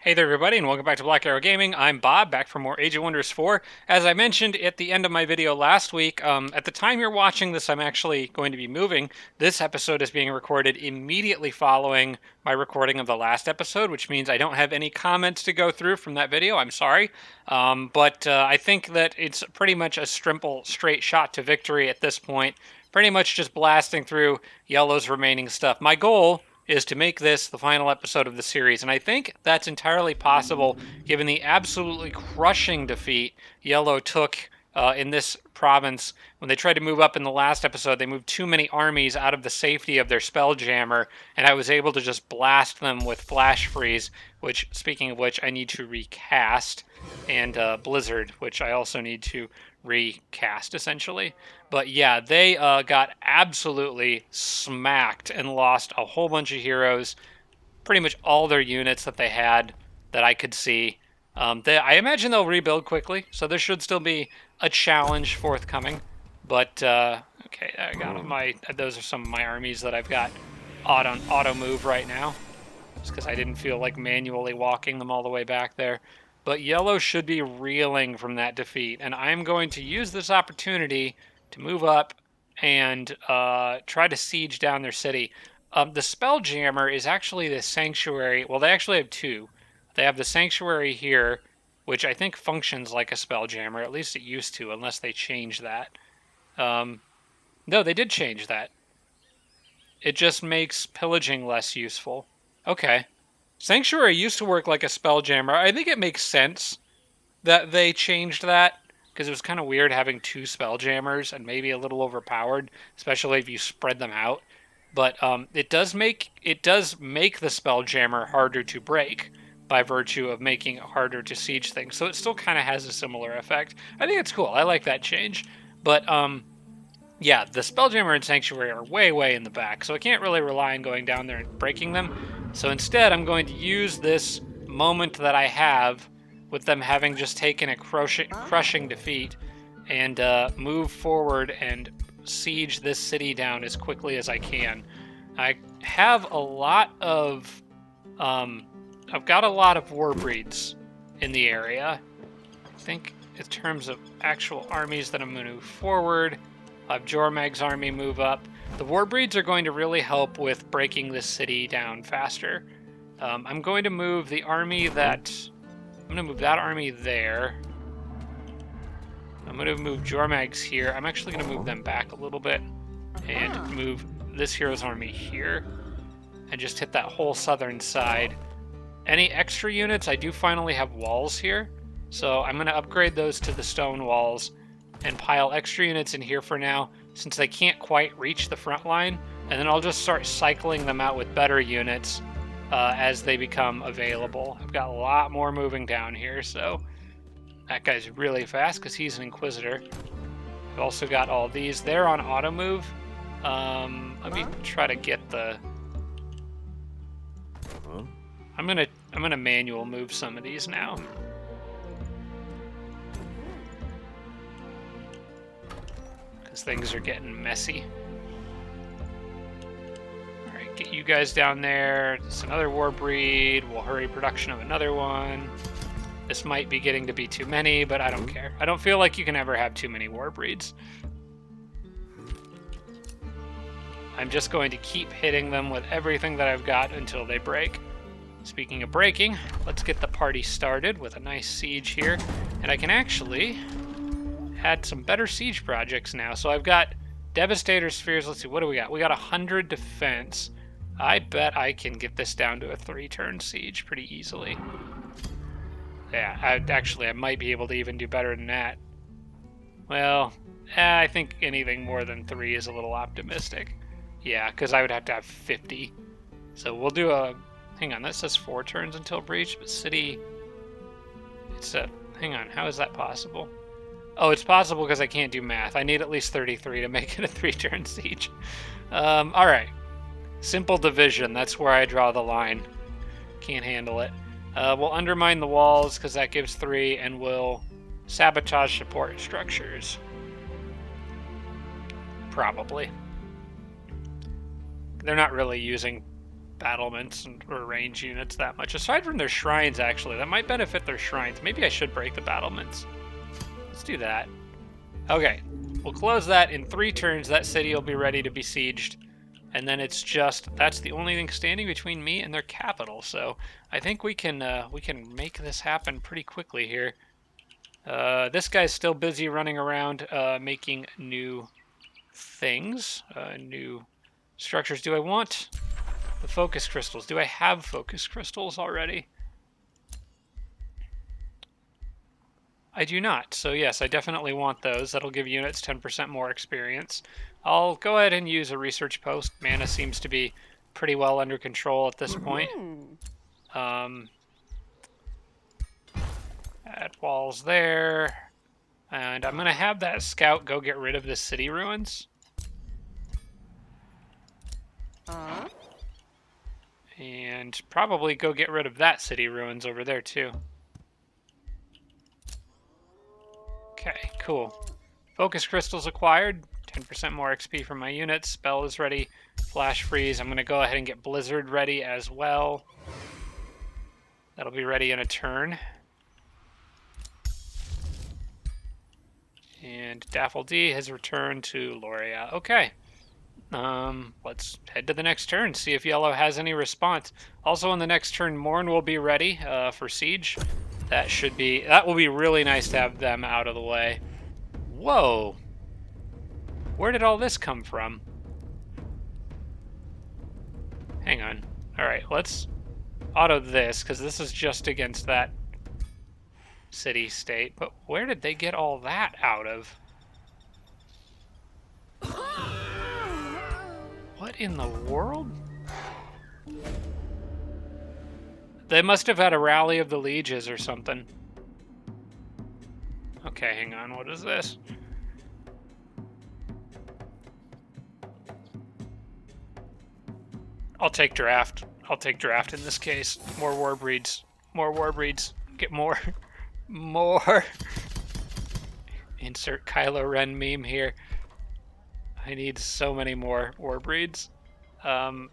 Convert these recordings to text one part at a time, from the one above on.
Hey there, everybody, and welcome back to Black Arrow Gaming. I'm Bob, back for more Age of Wonders 4. As I mentioned at the end of my video last week, at the time you're watching this, I'm actually going to be moving. This episode is being recorded immediately following my recording of the last episode, which means I don't have any comments to go through from that video. I'm sorry. But I think that it's pretty much a simple, straight shot to victory at this point. Pretty much just blasting through Yellow's remaining stuff. My goal is to make this the final episode of the series. And I think that's entirely possible given the absolutely crushing defeat Yellow took in this province. When they tried to move up in the last episode, they moved too many armies out of the safety of their Spelljammer, and I was able to just blast them with Flash Freeze, which, speaking of which, I need to recast, and Blizzard, which I also need to recast, essentially. But yeah, they got absolutely smacked and lost a whole bunch of heroes, pretty much all their units that they had that I could see. I imagine they'll rebuild quickly, so there should still be a challenge forthcoming. But okay, I got my. Those are some of my armies that I've got auto move right now, just because I didn't feel like manually walking them all the way back there. But Yellow should be reeling from that defeat, and I'm going to use this opportunity to move up and try to siege down their city. The Spelljammer is actually the sanctuary. Well, they actually have two. They have the sanctuary here, which I think functions like a Spelljammer. At least it used to, unless they changed that. No, they did change that. It just makes pillaging less useful. Okay. Sanctuary used to work like a Spelljammer. I think it makes sense that they changed that, because it was kind of weird having two Spelljammers and maybe a little overpowered, especially if you spread them out. But it does make the Spelljammer harder to break by virtue of making it harder to siege things. So it still kind of has a similar effect. I think it's cool. I like that change. But yeah, the Spelljammer and Sanctuary are way, way in the back, so I can't really rely on going down there and breaking them. So instead, I'm going to use this moment that I have with them having just taken a crushing defeat and move forward and siege this city down as quickly as I can. I have a lot of... I've got a lot of war breeds in the area. I think in terms of actual armies that I'm going to move forward, I'll have Jormag's army move up. The war breeds are going to really help with breaking this city down faster. I'm going to move the army that... I'm going to move that army there. I'm going to move Jormag's here. I'm actually going to move them back a little bit and move this hero's army here and just hit that whole southern side. Any extra units, I do finally have walls here, so I'm going to upgrade those to the stone walls and pile extra units in here for now, since they can't quite reach the front line, and then I'll just start cycling them out with better units as they become available. I've got a lot more moving down here, so that guy's really fast because he's an Inquisitor. I've also got all these. They're on auto move. Let me try to get the... I'm gonna manual move some of these now. Because things are getting messy. Alright, get you guys down there. It's another war breed. We'll hurry production of another one. This might be getting to be too many, but I don't care. I don't feel like you can ever have too many war breeds. I'm just going to keep hitting them with everything that I've got until they break. Speaking of breaking, let's get the party started with a nice siege here. And I can actually add some better siege projects now. So I've got Devastator Spheres. Let's see, what do we got? We got 100 defense. I bet I can get this down to a 3-turn siege pretty easily. Yeah, I might be able to even do better than that. Well, I think anything more than 3 is a little optimistic. Yeah, because I would have to have 50. So we'll do a... Hang on, that says 4 turns until breach, but city... It's a... Hang on, how is that possible? Oh, it's possible because I can't do math. I need at least 33 to make it a 3-turn siege. Alright. Simple division, that's where I draw the line. Can't handle it. We'll undermine the walls because that gives 3, and we'll sabotage support structures. Probably. They're not really using battlements or range units that much. Aside from their shrines, actually. That might benefit their shrines. Maybe I should break the battlements. Let's do that. Okay. We'll close that. In 3 turns, that city will be ready to be sieged. And then it's just, that's the only thing standing between me and their capital. So I think we can make this happen pretty quickly here. This guy's still busy running around making new things, new structures. Do I want the focus crystals? Do I have focus crystals already? I do not. So yes, I definitely want those. That'll give units 10% more experience. I'll go ahead and use a research post. Mana seems to be pretty well under control at this point. Add walls there. And I'm going to have that scout go get rid of the city ruins. And probably go get rid of that city ruins over there too. Okay, cool. Focus crystals acquired. 10% more XP from my units. Spell is ready. Flash freeze. I'm going to go ahead and get Blizzard ready as well. That'll be ready in a turn. And Daffel D has returned to Loria. Okay. Let's head to the next turn, see if Yellow has any response. Also on the next turn, Morn will be ready for Siege. That will be really nice to have them out of the way. Whoa! Where did all this come from? Hang on. Alright, let's auto this, because this is just against that city-state. But where did they get all that out of? What in the world? They must have had a rally of the Lieges or something. Okay, hang on. What is this? I'll take draft. I'll take draft in this case. More war breeds. More war breeds. Get more. More. Insert Kylo Ren meme here. I need so many more war breeds. I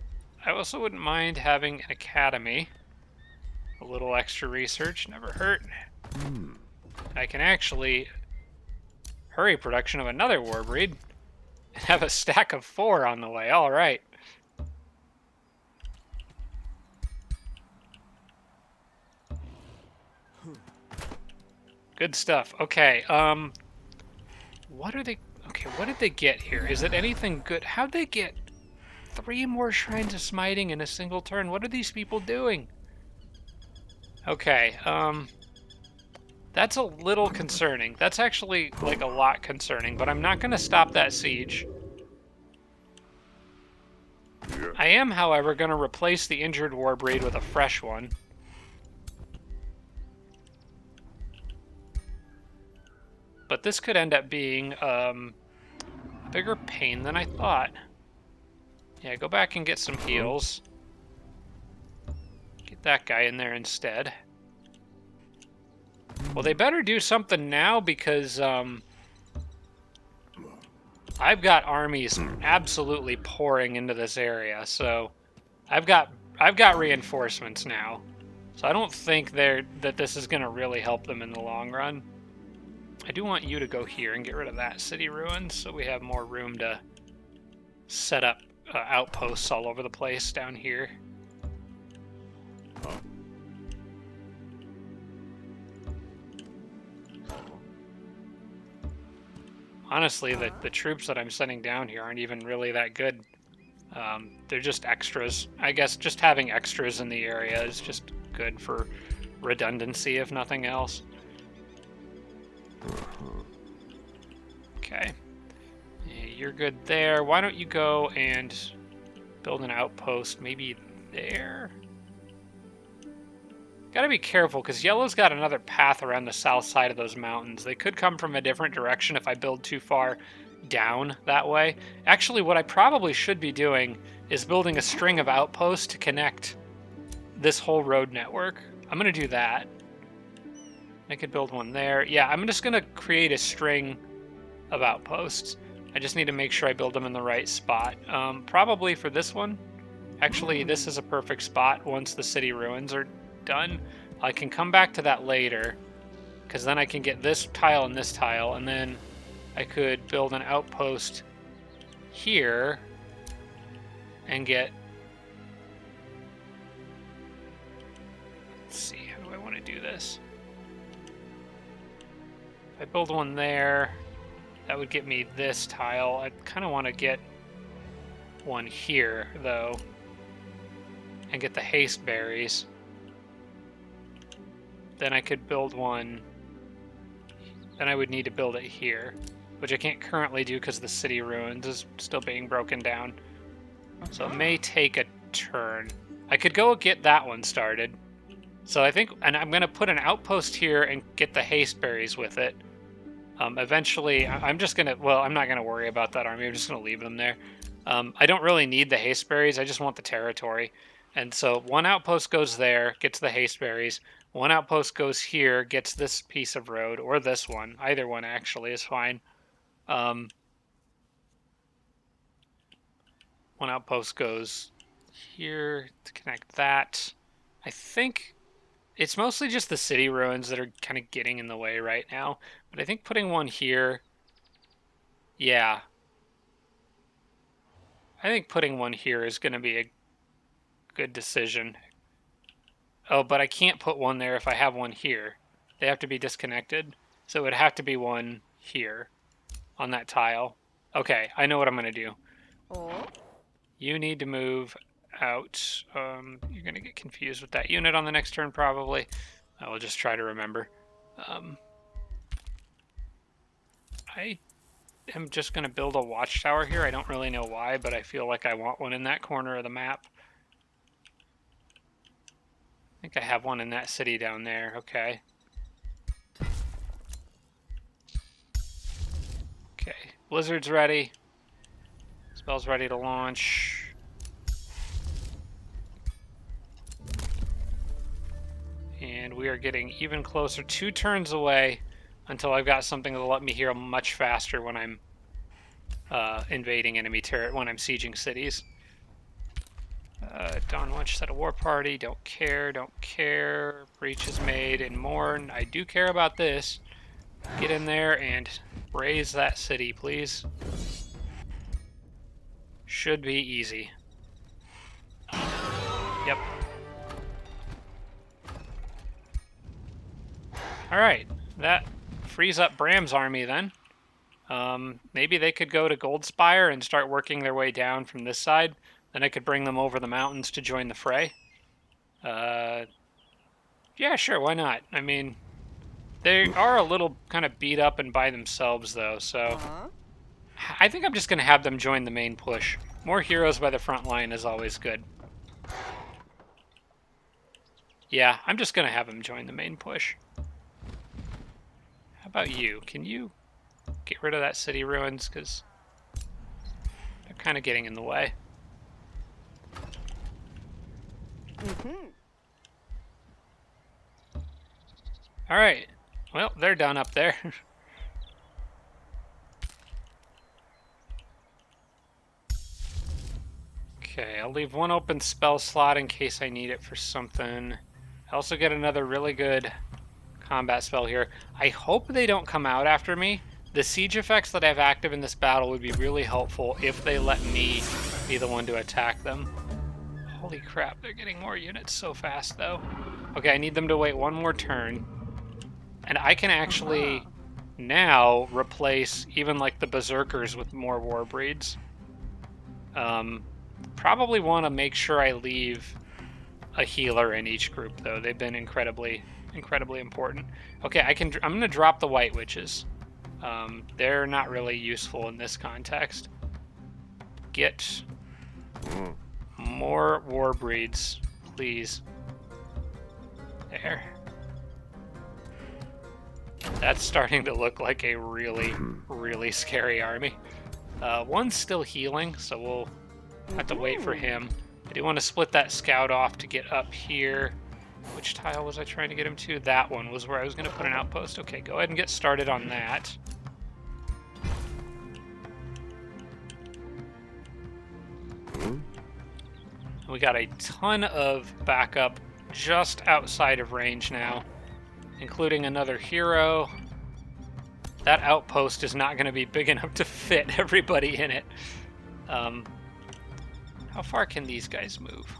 also wouldn't mind having an academy. A little extra research never hurt. I can actually hurry production of another war breed and have a stack of 4 on the way. All right. Good stuff. Okay. What are they? Okay, what did they get here? Is it anything good? How'd they get 3 more Shrines of Smiting in a single turn? What are these people doing? Okay, that's a little concerning. That's actually, like, a lot concerning, but I'm not going to stop that siege. Yeah. I am, however, going to replace the injured war breed with a fresh one. But this could end up being a bigger pain than I thought. Yeah, go back and get some heals. Get that guy in there instead. Well, they better do something now because I've got armies absolutely pouring into this area. So I've got reinforcements now. So I don't think that this is going to really help them in the long run. I do want you to go here and get rid of that city ruins so we have more room to set up outposts all over the place down here. Honestly, the troops that I'm sending down here aren't even really that good. They're just extras. I guess just having extras in the area is just good for redundancy, if nothing else. Okay. You're good there. Why don't you go and build an outpost maybe there? Gotta be careful, because Yellow's got another path around the south side of those mountains. They could come from a different direction if I build too far down that way. Actually, what I probably should be doing is building a string of outposts to connect this whole road network. I'm going to do that. I could build one there. Yeah, I'm just going to create a string of outposts. I just need to make sure I build them in the right spot. Probably for this one, Actually, this is a perfect spot once the city ruins are done. I can come back to that later, because then I can get this tile and this tile, and then I could build an outpost here and get... Let's see, how do I want to do this? If I build one there, that would get me this tile. I kind of want to get one here, though, and get the haste berries. Then I could build one. Then I would need to build it here, which I can't currently do because the city ruins is still being broken down. So it may take a turn. I could go get that one started. So I think, and I'm going to put an outpost here and get the haste berries with it. Eventually, I'm just going to, well, I'm not going to worry about that army. I'm just going to leave them there. I don't really need the haste berries. I just want the territory. And so one outpost goes there, gets the haste berries. One outpost goes here, gets this piece of road, or this one. Either one, actually, is fine. One outpost goes here to connect that. I think it's mostly just the city ruins that are kind of getting in the way right now. But I think putting one here... Yeah. I think putting one here is going to be a good decision. Oh, but I can't put one there if I have one here. They have to be disconnected. So it would have to be one here on that tile. Okay, I know what I'm going to do. Oh. You need to move out. You're going to get confused with that unit on the next turn, probably. I will just try to remember. I am just going to build a watchtower here. I don't really know why, but I feel like I want one in that corner of the map. I think I have one in that city down there. Okay. Okay. Blizzard's ready. Spell's ready to launch. And we are getting even closer. 2 turns away until I've got something that'll let me heal much faster when I'm invading enemy territory, when I'm sieging cities. Dawn Witch set a war party. Don't care, don't care. Breach is made and mourn. I do care about this. Get in there and raise that city, please. Should be easy. Yep. Alright, that frees up Bram's army then. Maybe they could go to Goldspire and start working their way down from this side. Then I could bring them over the mountains to join the fray. Yeah, sure, why not? I mean, they are a little kind of beat up and by themselves, though, so... I think I'm just going to have them join the main push. More heroes by the front line is always good. Yeah, I'm just going to have them join the main push. How about you? Can you get rid of that city ruins? Because they're kind of getting in the way. All right. Well, they're done up there. Okay, I'll leave one open spell slot in case I need it for something. I also get another really good combat spell here. I hope they don't come out after me. The siege effects that I have active in this battle would be really helpful if they let me be the one to attack them. Holy crap, they're getting more units so fast, though. Okay, I need them to wait one more turn. And I can actually now replace even like the berserkers with more war breeds. Probably want to make sure I leave a healer in each group, though. They've been incredibly important. Okay, I'm going to drop the white witches. They're not really useful in this context. Get more war breeds, please. There. That's starting to look like a really scary army. One's still healing, so we'll have to wait for him. I do want to split that scout off to get up here. Which tile was I trying to get him to? That one was where I was going to put an outpost. Okay, go ahead and get started on that. We got a ton of backup just outside of range now, including another hero. That outpost is not going to be big enough to fit everybody in it. How far can these guys move?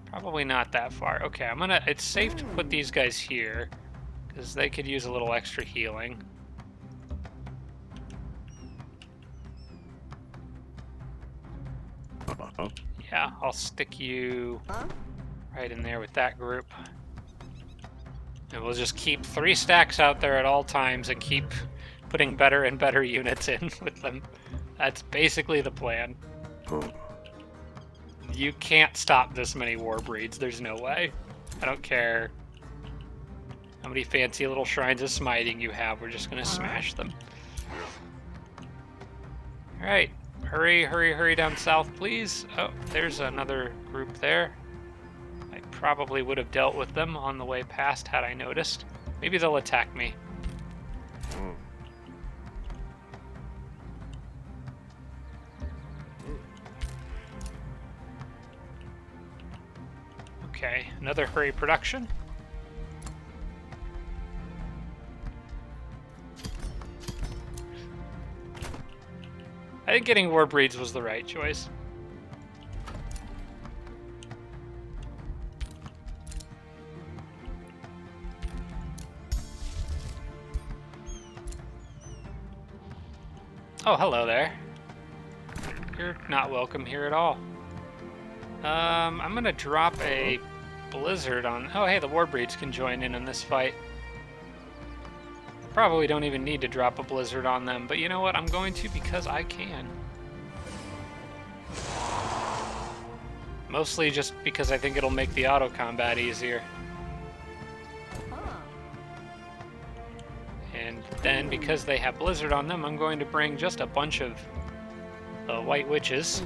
Probably not that far. Okay, it's safe to put these guys here, because they could use a little extra healing. Yeah, I'll stick you right in there with that group. And we'll just keep 3 stacks out there at all times and keep putting better and better units in with them. That's basically the plan. You can't stop this many war breeds. There's no way. I don't care how many fancy little shrines of smiting you have. We're just going to smash them. All right. Hurry, hurry, hurry down south, please. Oh, there's another group there. I probably would have dealt with them on the way past had I noticed. Maybe they'll attack me. Okay, another hurry production. I think getting war breeds was the right choice. Oh, hello there. You're not welcome here at all. I'm gonna drop a blizzard on... Oh, hey, the war breeds can join in this fight. Probably don't even need to drop a blizzard on them, but you know what? I'm going to because I can. Mostly just because I think it'll make the auto combat easier. And then because they have blizzard on them, I'm going to bring just a bunch of white witches.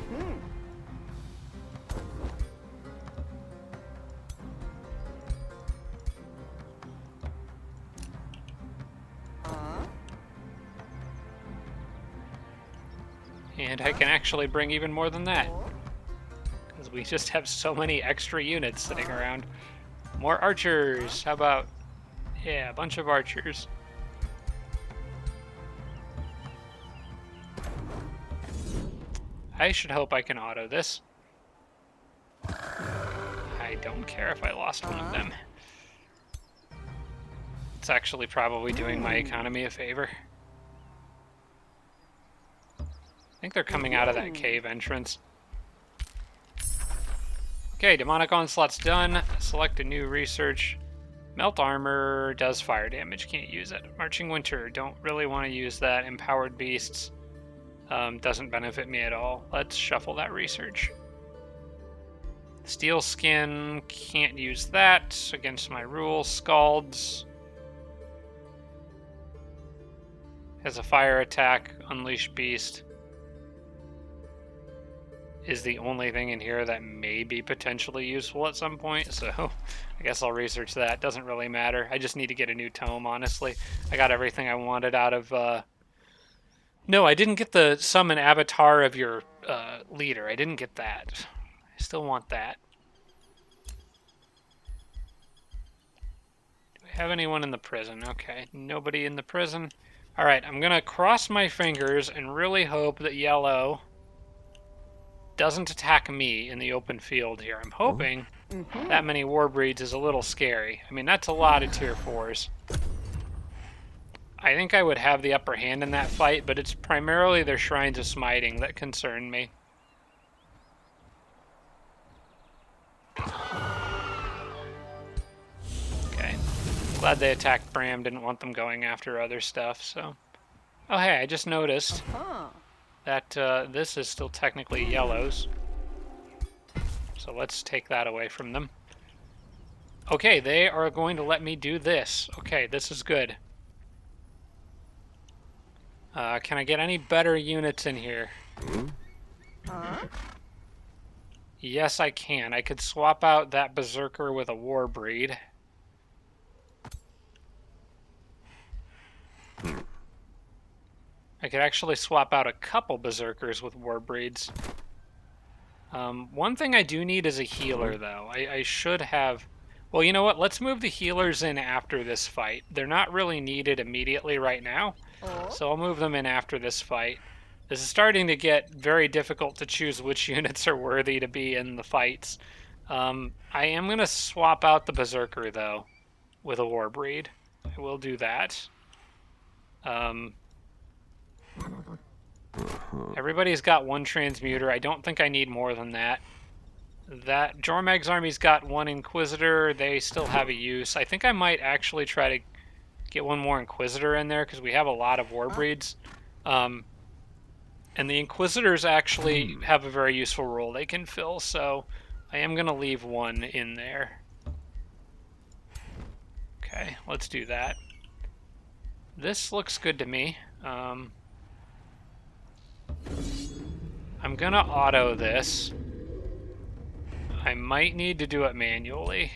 And I can actually bring even more than that, because we just have so many extra units sitting around. More archers, how about? Yeah, a bunch of archers. I should hope I can auto this. I don't care if I lost one of them. It's actually probably doing my economy a favor. I think they're coming out of that cave entrance. Okay, Demonic Onslaught's done. Select a new research. Melt Armor does fire damage, can't use it. Marching Winter, don't really want to use that. Empowered Beasts doesn't benefit me at all. Let's shuffle that research. Steel Skin, can't use that against my rules. Scalds has a fire attack. Unleash Beast is the only thing in here that may be potentially useful at some point, so I guess I'll research that. Doesn't really matter. I just need to get a new tome, honestly. I got everything I wanted out of... No, I didn't get the summon avatar of your leader. I didn't get that. I still want that. Do we have anyone in the prison? Okay, nobody in the prison. Alright, I'm going to cross my fingers and really hope that yellow doesn't attack me in the open field here. I'm hoping that many war breeds is a little scary. I mean, that's a lot of tier 4s. I think I would have the upper hand in that fight, but it's primarily their Shrines of Smiting that concern me. Okay. Glad they attacked Bram, didn't want them going after other stuff, so... Oh hey, I just noticed that this is still technically yellows. So let's take that away from them. Okay, they are going to let me do this. Okay, this is good. Can I get any better units in here? Yes, I can. I could swap out that Berserker with a War Breed. I could actually swap out a couple Berserkers with War Breeds. One thing I do need is a healer, though. I should have... Well, you know what? Let's move the healers in after this fight. They're not really needed immediately right now, so I'll move them in after this fight. This is starting to get very difficult to choose which units are worthy to be in the fights. I am going to swap out the Berserker, though, with a Warbreed. I will do that. Everybody's got one Transmuter. I don't think I need more than that. That Jormag's army's got one Inquisitor. They still have a use. I think I might actually try to get one more Inquisitor in there because we have a lot of Warbreeds. And the Inquisitors actually have a very useful role they can fill, so I am going to leave one in there. Okay, let's do that. This looks good to me. I'm going to auto this. I might need to do it manually.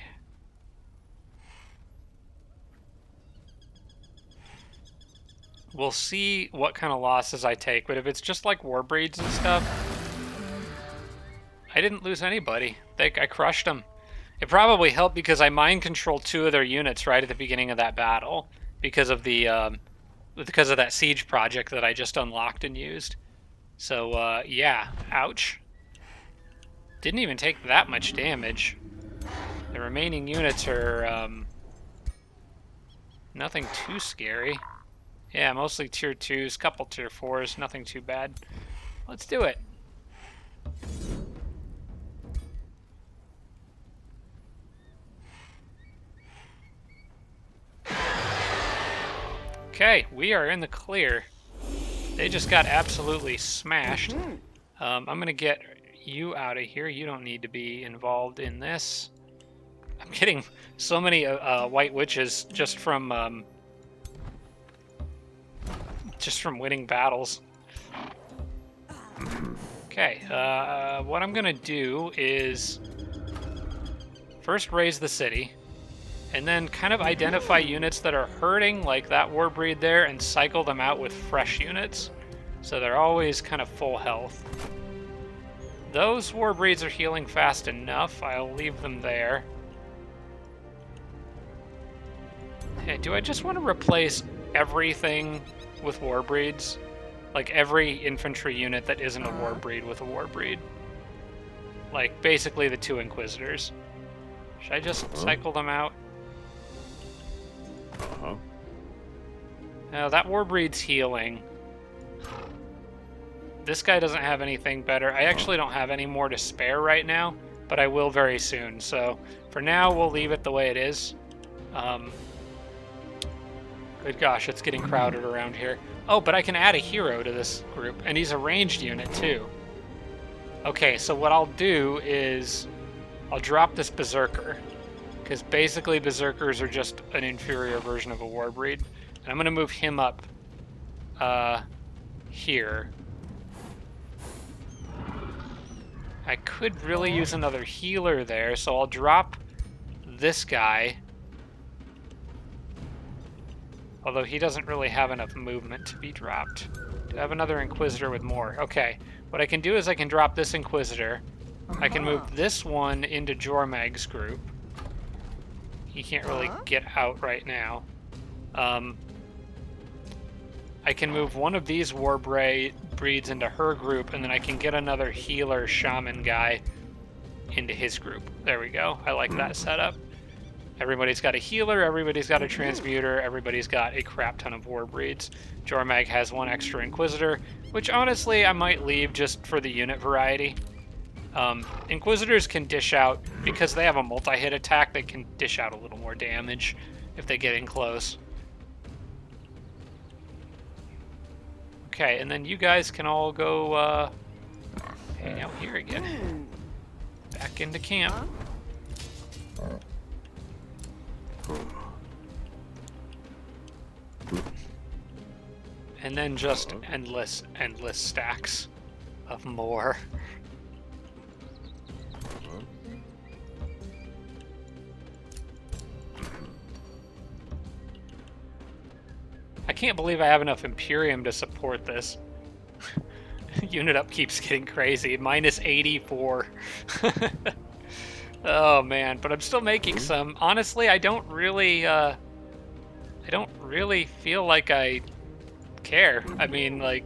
We'll see what kind of losses I take, but if it's just like Warbreeds and stuff, I didn't lose anybody. I crushed them. It probably helped because I mind controlled 2 of their units right at the beginning of that battle because of the because of that siege project that I just unlocked and used. So yeah, ouch. Didn't even take that much damage. The remaining units are nothing too scary. Yeah, mostly tier 2s, couple tier 4s, nothing too bad. Let's do it. Okay, we are in the clear. They just got absolutely smashed. I'm gonna get you out of here. You don't need to be involved in this. I'm getting so many white witches just from winning battles. Okay, what I'm gonna do is first raise the city, and then kind of identify units that are hurting, like that Warbreed there, and cycle them out with fresh units, so they're always kind of full health. Those Warbreeds are healing fast enough. I'll leave them there. Hey, do I just want to replace everything with Warbreeds? Like every infantry unit that isn't a Warbreed with a Warbreed? Like basically the 2 Inquisitors. Should I just cycle them out? No, that Warbreed's healing. This guy doesn't have anything better. I actually don't have any more to spare right now, but I will very soon. So for now, we'll leave it the way it is. Good gosh, it's getting crowded around here. Oh, but I can add a hero to this group, and he's a ranged unit too. Okay, so what I'll do is I'll drop this Berserker, because basically Berserkers are just an inferior version of a Warbreed. And I'm going to move him up here. I could really use another healer there, so I'll drop this guy. Although he doesn't really have enough movement to be dropped. Do I have another Inquisitor with more? Okay, what I can do is I can drop this Inquisitor. I can move this one into Jormag's group. He can't really get out right now. I can move one of these Warbreeds into her group, and then I can get another healer shaman guy into his group. There we go. I like that setup. Everybody's got a healer, everybody's got a transmuter, everybody's got a crap ton of Warbreeds. Jormag has one extra Inquisitor, which honestly I might leave just for the unit variety. Inquisitors can dish out, because they have a multi-hit attack, they can dish out a little more damage if they get in close. Okay, and then you guys can all go hang out here again. Back into camp. And then just endless stacks of more. I can't believe I have enough Imperium to support this. unit up keeps getting crazy. Minus 84. Oh man, but I'm still making some. Honestly, I don't really feel like I care. I mean, like,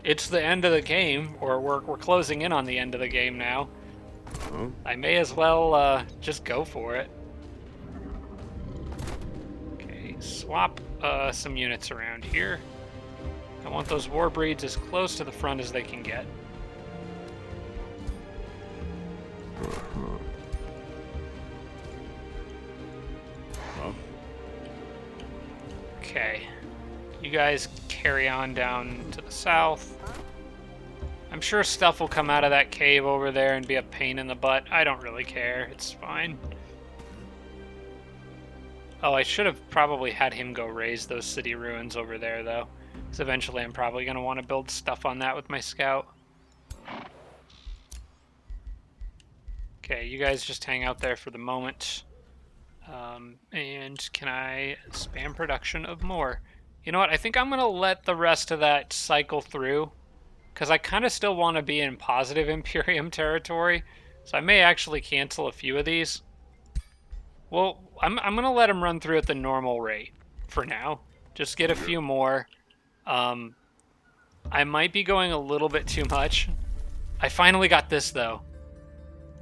it's the end of the game, or we're closing in on the end of the game now. I may as well just go for it. Okay, swap some units around here. I want those war breeds as close to the front as they can get. Okay, you guys carry on down to the south. I'm sure stuff will come out of that cave over there and be a pain in the butt. I don't really care. It's fine. Oh, I should have probably had him go raise those city ruins over there, though. Because eventually I'm probably going to want to build stuff on that with my scout. Okay, you guys just hang out there for the moment. And can I spam production of more? You know what? I think I'm going to let the rest of that cycle through. Because I kind of still want to be in positive Imperium territory. So I may actually cancel a few of these. Well, I'm going to let them run through at the normal rate for now. Just get a few more. I might be going a little bit too much. I finally got this, though.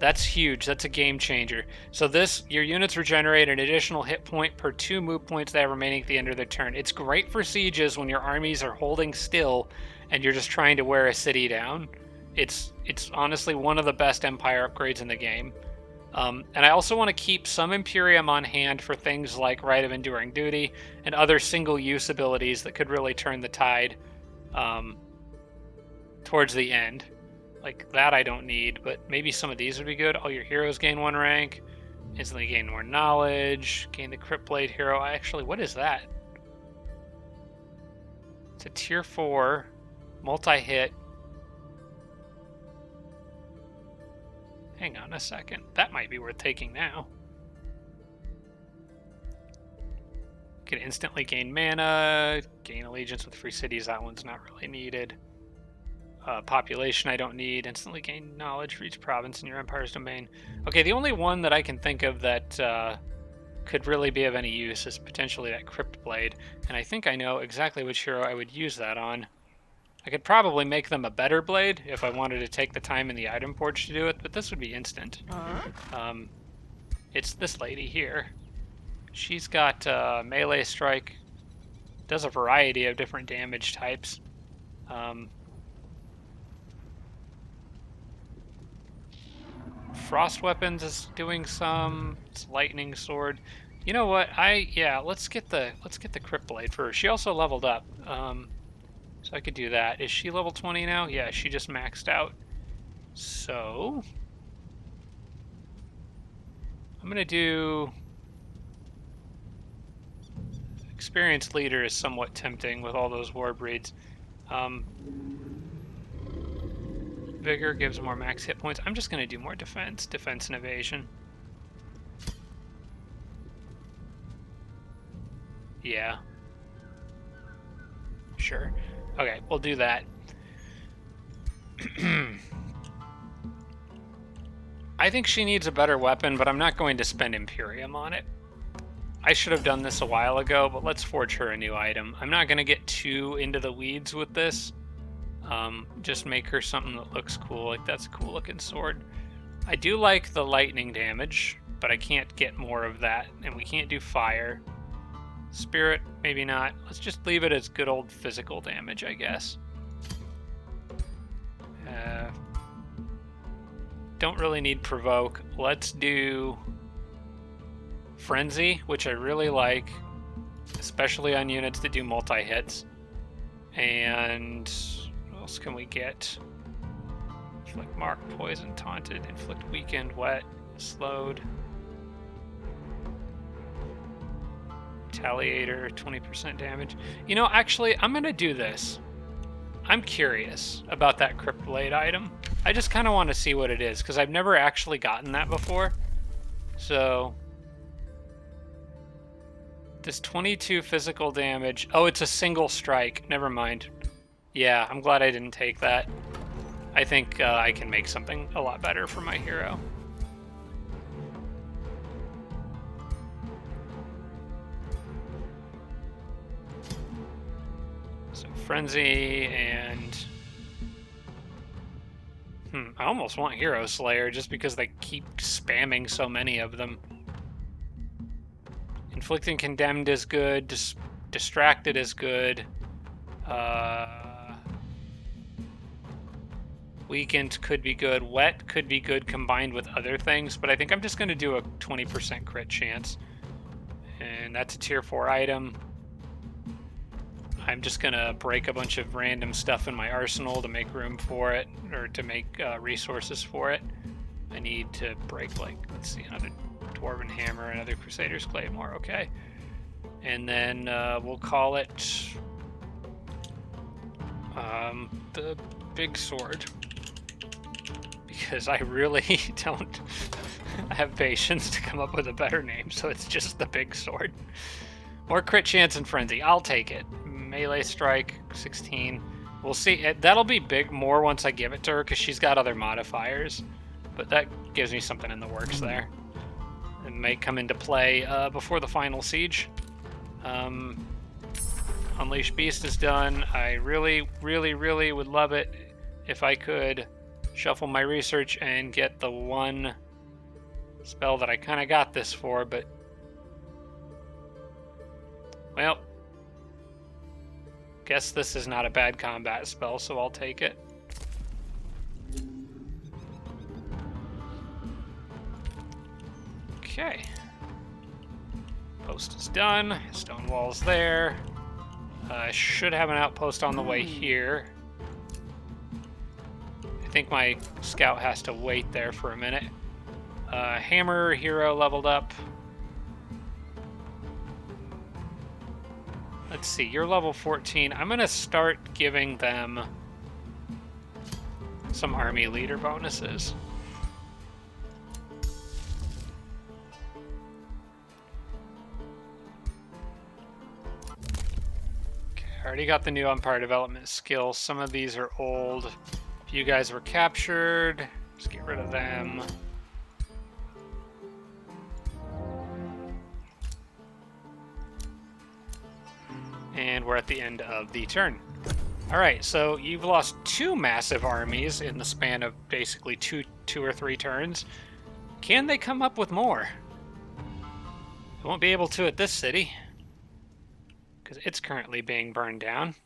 That's huge. That's a game changer. So this, your units regenerate an additional hit point per 2 move points they have remaining at the end of their turn. It's great for sieges when your armies are holding still and you're just trying to wear a city down. It's honestly one of the best Empire upgrades in the game. And I also want to keep some Imperium on hand for things like Rite of Enduring Duty and other single-use abilities that could really turn the tide towards the end. Like, that I don't need, but maybe some of these would be good. All your heroes gain 1 rank. Instantly gain more knowledge. Gain the Crypt Blade hero. Actually, what is that? It's a tier 4. Multi-hit. Hang on a second. That might be worth taking now. Can instantly gain mana. Gain allegiance with free cities. That one's not really needed. Population I don't need. Instantly gain knowledge for each province in your empire's domain. Okay, the only one that I can think of that could really be of any use is potentially that Crypt Blade. And I think I know exactly which hero I would use that on. I could probably make them a better blade if I wanted to take the time in the item forge to do it, but this would be instant. It's this lady here. She's got melee strike. Does a variety of different damage types. Frost weapons is doing some. It's lightning sword. You know what? Let's get the Crypt Blade for her. She also leveled up. So I could do that. Is she level 20 now? Yeah, she just maxed out. So I'm gonna do experienced leader is somewhat tempting with all those war breeds. Vigor gives more max hit points. I'm just gonna do more defense and evasion. Yeah. Sure. Okay, we'll do that. I think she needs a better weapon, but I'm not going to spend Imperium on it. I should have done this a while ago, but let's forge her a new item. I'm not going to get too into the weeds with this. Just make her something that looks cool. Like, that's a cool looking sword. I do like the lightning damage, but I can't get more of that, and we can't do fire. Spirit, maybe not. Let's just leave it as good old physical damage, I guess. Don't really need provoke. Let's do frenzy, which I really like, especially on units that do multi-hits. And what else can we get? Inflict mark, poison, taunted, inflict weakened, wet, slowed. Retaliator, 20% damage. You know, actually, I'm going to do this. I'm curious about that Crypt Blade item. I just kind of want to see what it is, because I've never actually gotten that before. So, this 22 physical damage. Oh, it's a single strike. Never mind. Yeah, I'm glad I didn't take that. I think I can make something a lot better for my hero. So Frenzy and... I almost want Hero Slayer just because they keep spamming so many of them. Inflicting Condemned is good. Distracted is good. Weakened could be good. Wet could be good combined with other things, but I think I'm just going to do a 20% crit chance. And that's a tier 4 item. I'm just going to break a bunch of random stuff in my arsenal to make room for it, or to make resources for it. I need to break, like, let's see, another Dwarven Hammer, another Crusader's Claymore, okay. And then we'll call it the Big Sword. Because I really don't have patience to come up with a better name, so it's just the Big Sword. More crit chance and Frenzy. I'll take it. Melee strike, 16. We'll see. That'll be big more once I give it to her, because she's got other modifiers. But that gives me something in the works there. It may come into play before the final siege. Unleash Beast is done. I really, really, really would love it if I could shuffle my research and get the one spell that I kind of got this for, but... Well, guess this is not a bad combat spell, so I'll take it. Okay. Post is done. Stone wall's there. I should have an outpost on the way here. I think my scout has to wait there for a minute. Hammer hero leveled up. Let's see, you're level 14. I'm going to start giving them some army leader bonuses. Okay, I already got the new Empire Development skill. Some of these are old. If you guys were captured, just get rid of them. And we're at the end of the turn. All right, so you've lost 2 massive armies in the span of basically two or three turns. Can they come up with more? They won't be able to at this city, because it's currently being burned down.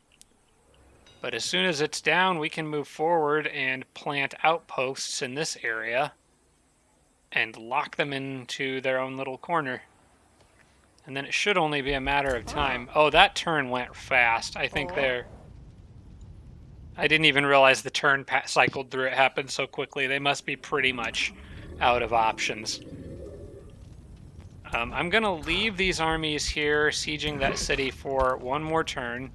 But as soon as it's down, we can move forward and plant outposts in this area and lock them into their own little corner. And then it should only be a matter of time. Oh, that turn went fast. I think they're... I didn't even realize the turn cycled through. It happened so quickly. They must be pretty much out of options. I'm going to leave these armies here, sieging that city for one more turn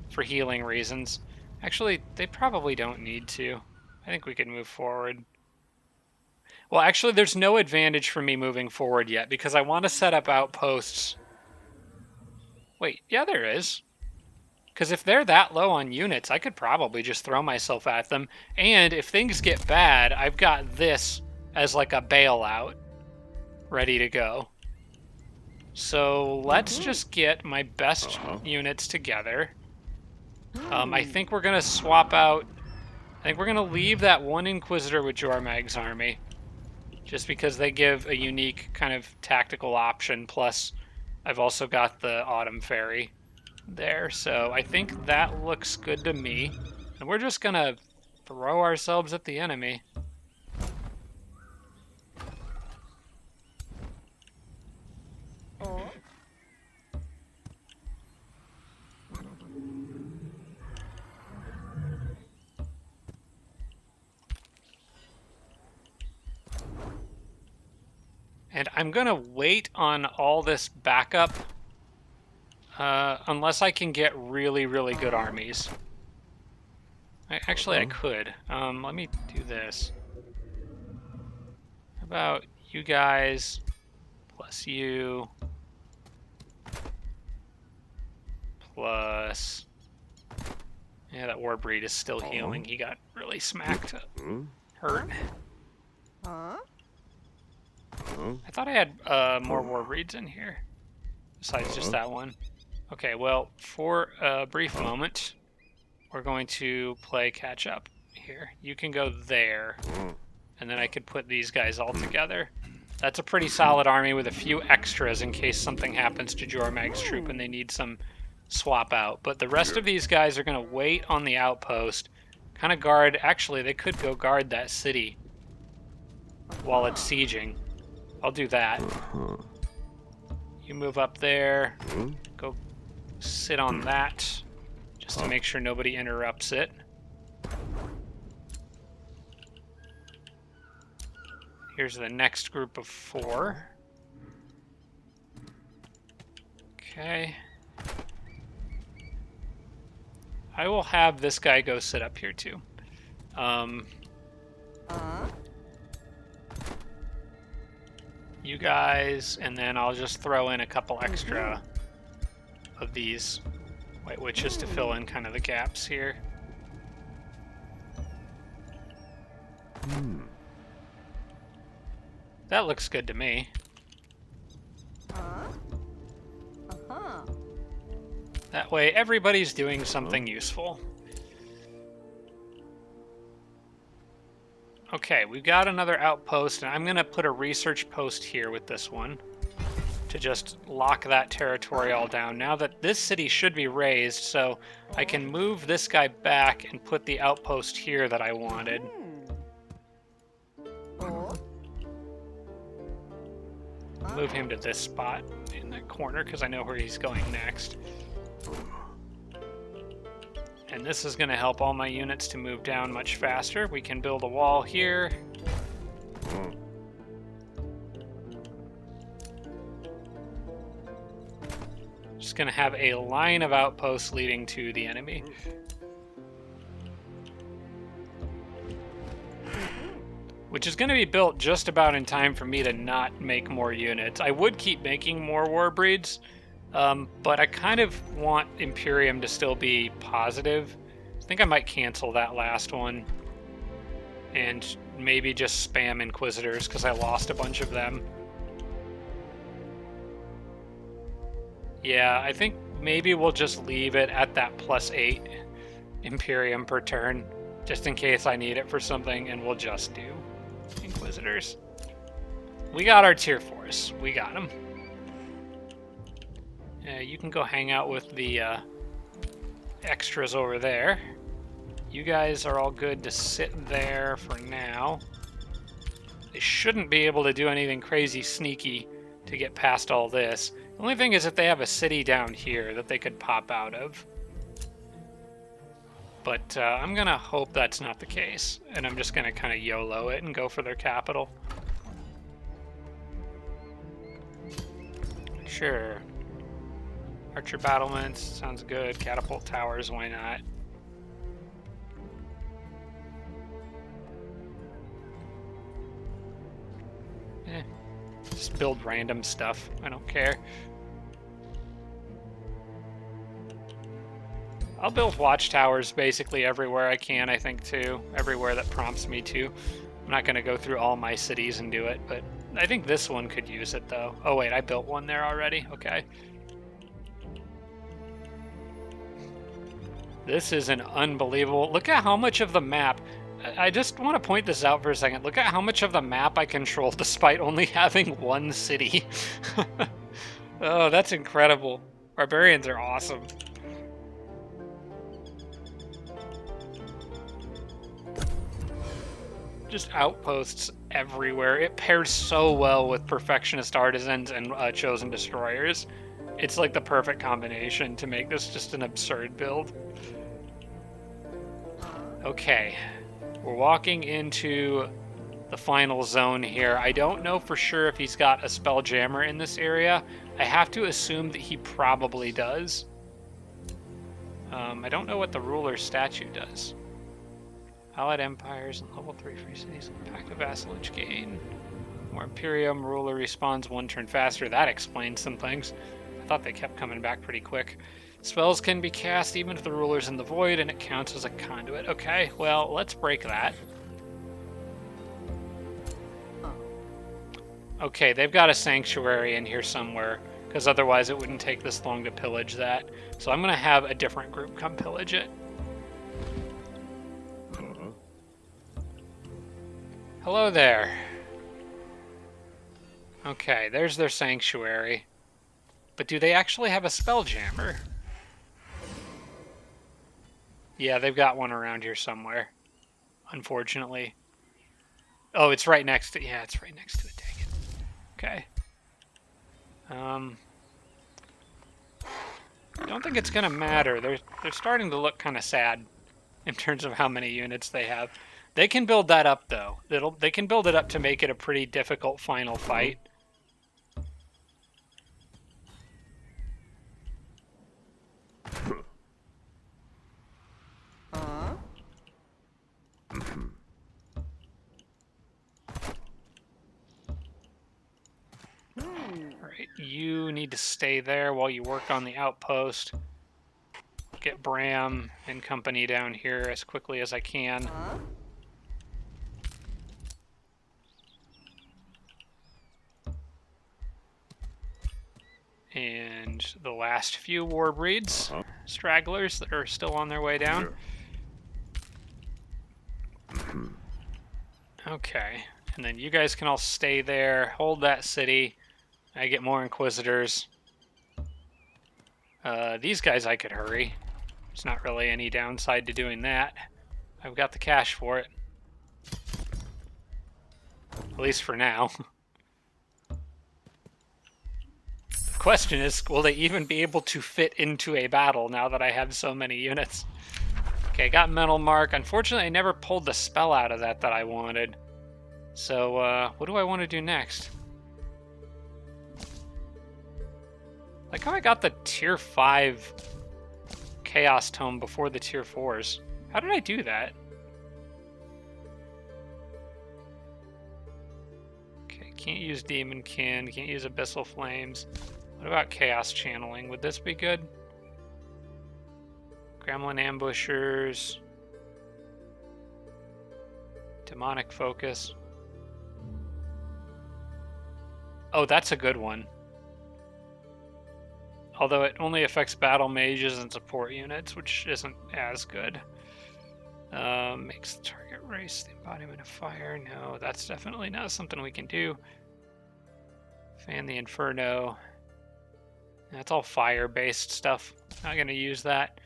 for healing reasons. Actually, they probably don't need to. I think we can move forward. Well, actually, there's no advantage for me moving forward yet, because I want to set up outposts. Wait, yeah, there is. Because if they're that low on units, I could probably just throw myself at them. And if things get bad, I've got this as like a bailout ready to go. So let's just get my best units together. I think we're going to swap out... I think we're going to leave that one Inquisitor with Jormag's army. Just because they give a unique kind of tactical option. Plus, I've also got the Autumn Fairy there. So I think that looks good to me. And we're just going to throw ourselves at the enemy. And I'm going to wait on all this backup unless I can get really, really good armies. Actually, I could. Let me do this. How about you guys plus you plus... Yeah, that Warbreed is still healing. He got really smacked. Hurt. I thought I had more Warbreeds in here. Besides just that one. Okay, well, for a brief moment, we're going to play catch up here. You can go there, and then I could put these guys all together. That's a pretty solid army with a few extras in case something happens to Jormag's troop and they need some swap out. But the rest of these guys are going to wait on the outpost, kind of guard. Actually, they could go guard that city while it's sieging. I'll do that. You move up there, go sit on that, just to make sure nobody interrupts it. Here's the next group of 4. Okay. I will have this guy go sit up here too. You guys, and then I'll just throw in a couple extra of these White Witches to fill in kind of the gaps here. That looks good to me. That way everybody's doing something useful. Okay, we've got another outpost, and I'm going to put a research post here with this one to just lock that territory all down. Now that this city should be raised, so I can move this guy back and put the outpost here that I wanted. Move him to this spot in the corner because I know where he's going next. And this is going to help all my units to move down much faster. We can build a wall here. Just going to have a line of outposts leading to the enemy. Which is going to be built just about in time for me to not make more units. I would keep making more Warbreeds, but I kind of want Imperium to still be positive. I think I might cancel that last one and maybe just spam Inquisitors because I lost a bunch of them. Yeah, I think maybe we'll just leave it at that +8 Imperium per turn, just in case I need it for something, and we'll just do Inquisitors. We got our tier 4s. We got them. You can go hang out with the extras over there. You guys are all good to sit there for now. They shouldn't be able to do anything crazy sneaky to get past all this. The only thing is if they have a city down here that they could pop out of. But I'm going to hope that's not the case. And I'm just going to kind of YOLO it and go for their capital. Sure. Archer battlements, sounds good. Catapult towers, why not? Just build random stuff. I don't care. I'll build watchtowers basically everywhere I can, I think, too. Everywhere that prompts me to. I'm not going to go through all my cities and do it, but I think this one could use it, though. Oh, wait, I built one there already? Okay. This is an unbelievable... Look at how much of the map... I just want to point this out for a second. Look at how much of the map I control despite only having one city. Oh, that's incredible. Barbarians are awesome. Just outposts everywhere. It pairs so well with Perfectionist Artisans and Chosen Destroyers. It's like the perfect combination to make this just an absurd build. Okay. We're walking into the final zone here. I don't know for sure if he's got a Spelljammer in this area. I have to assume that he probably does. I don't know what the ruler statue does. Allied empires and level 3 free cities and pact of vassalage gain. More Imperium, ruler respawns 1 turn faster. That explains some things. I thought they kept coming back pretty quick. Spells can be cast even if the ruler's in the void, and it counts as a conduit. Okay, well, let's break that. Okay, they've got a sanctuary in here somewhere, because otherwise it wouldn't take this long to pillage that. So I'm going to have a different group come pillage it. Hello there. Okay, there's their sanctuary. But do they actually have a spelljammer? Yeah, they've got one around here somewhere, unfortunately. Oh, it's right next to... Yeah, it's right next to it, dang it. Okay. I don't think it's going to matter. They're starting to look kind of sad in terms of how many units they have. They can build that up, though. They can build it up to make it a pretty difficult final fight. Alright, you need to stay there while you work on the outpost. Get Bram and company down here as quickly as I can. And the last few war breeds, stragglers that are still on their way down. Okay, and then you guys can all stay there, hold that city. I get more inquisitors. These guys I could hurry. There's not really any downside to doing that. I've got the cash for it. At least for now. The question is, will they even be able to fit into a battle now that I have so many units? Okay, I got Metal Mark. Unfortunately, I never pulled the spell out of that I wanted. So, what do I want to do next? Like how I got the tier 5 Chaos Tome before the tier 4s. How did I do that? Okay, can't use Demonkin, can't use Abyssal Flames. What about Chaos Channeling? Would this be good? Gremlin Ambushers. Demonic Focus. Oh, that's a good one. Although it only affects battle mages and support units, which isn't as good. Makes the target race the embodiment of fire. No, that's definitely not something we can do. Fan the Inferno. That's all fire-based stuff. Not going to use that.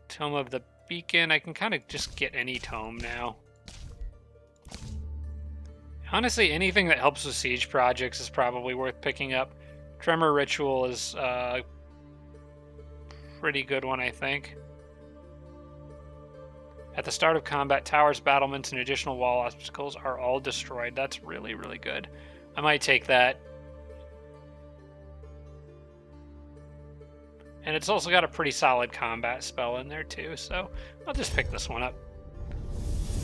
Tome of the Beacon. I can kind of just get any tome now. Honestly, anything that helps with siege projects is probably worth picking up. Tremor Ritual is pretty good one, I think. At the start of combat, towers, battlements, and additional wall obstacles are all destroyed. That's really, really good. I might take that. And it's also got a pretty solid combat spell in there too, so I'll just pick this one up.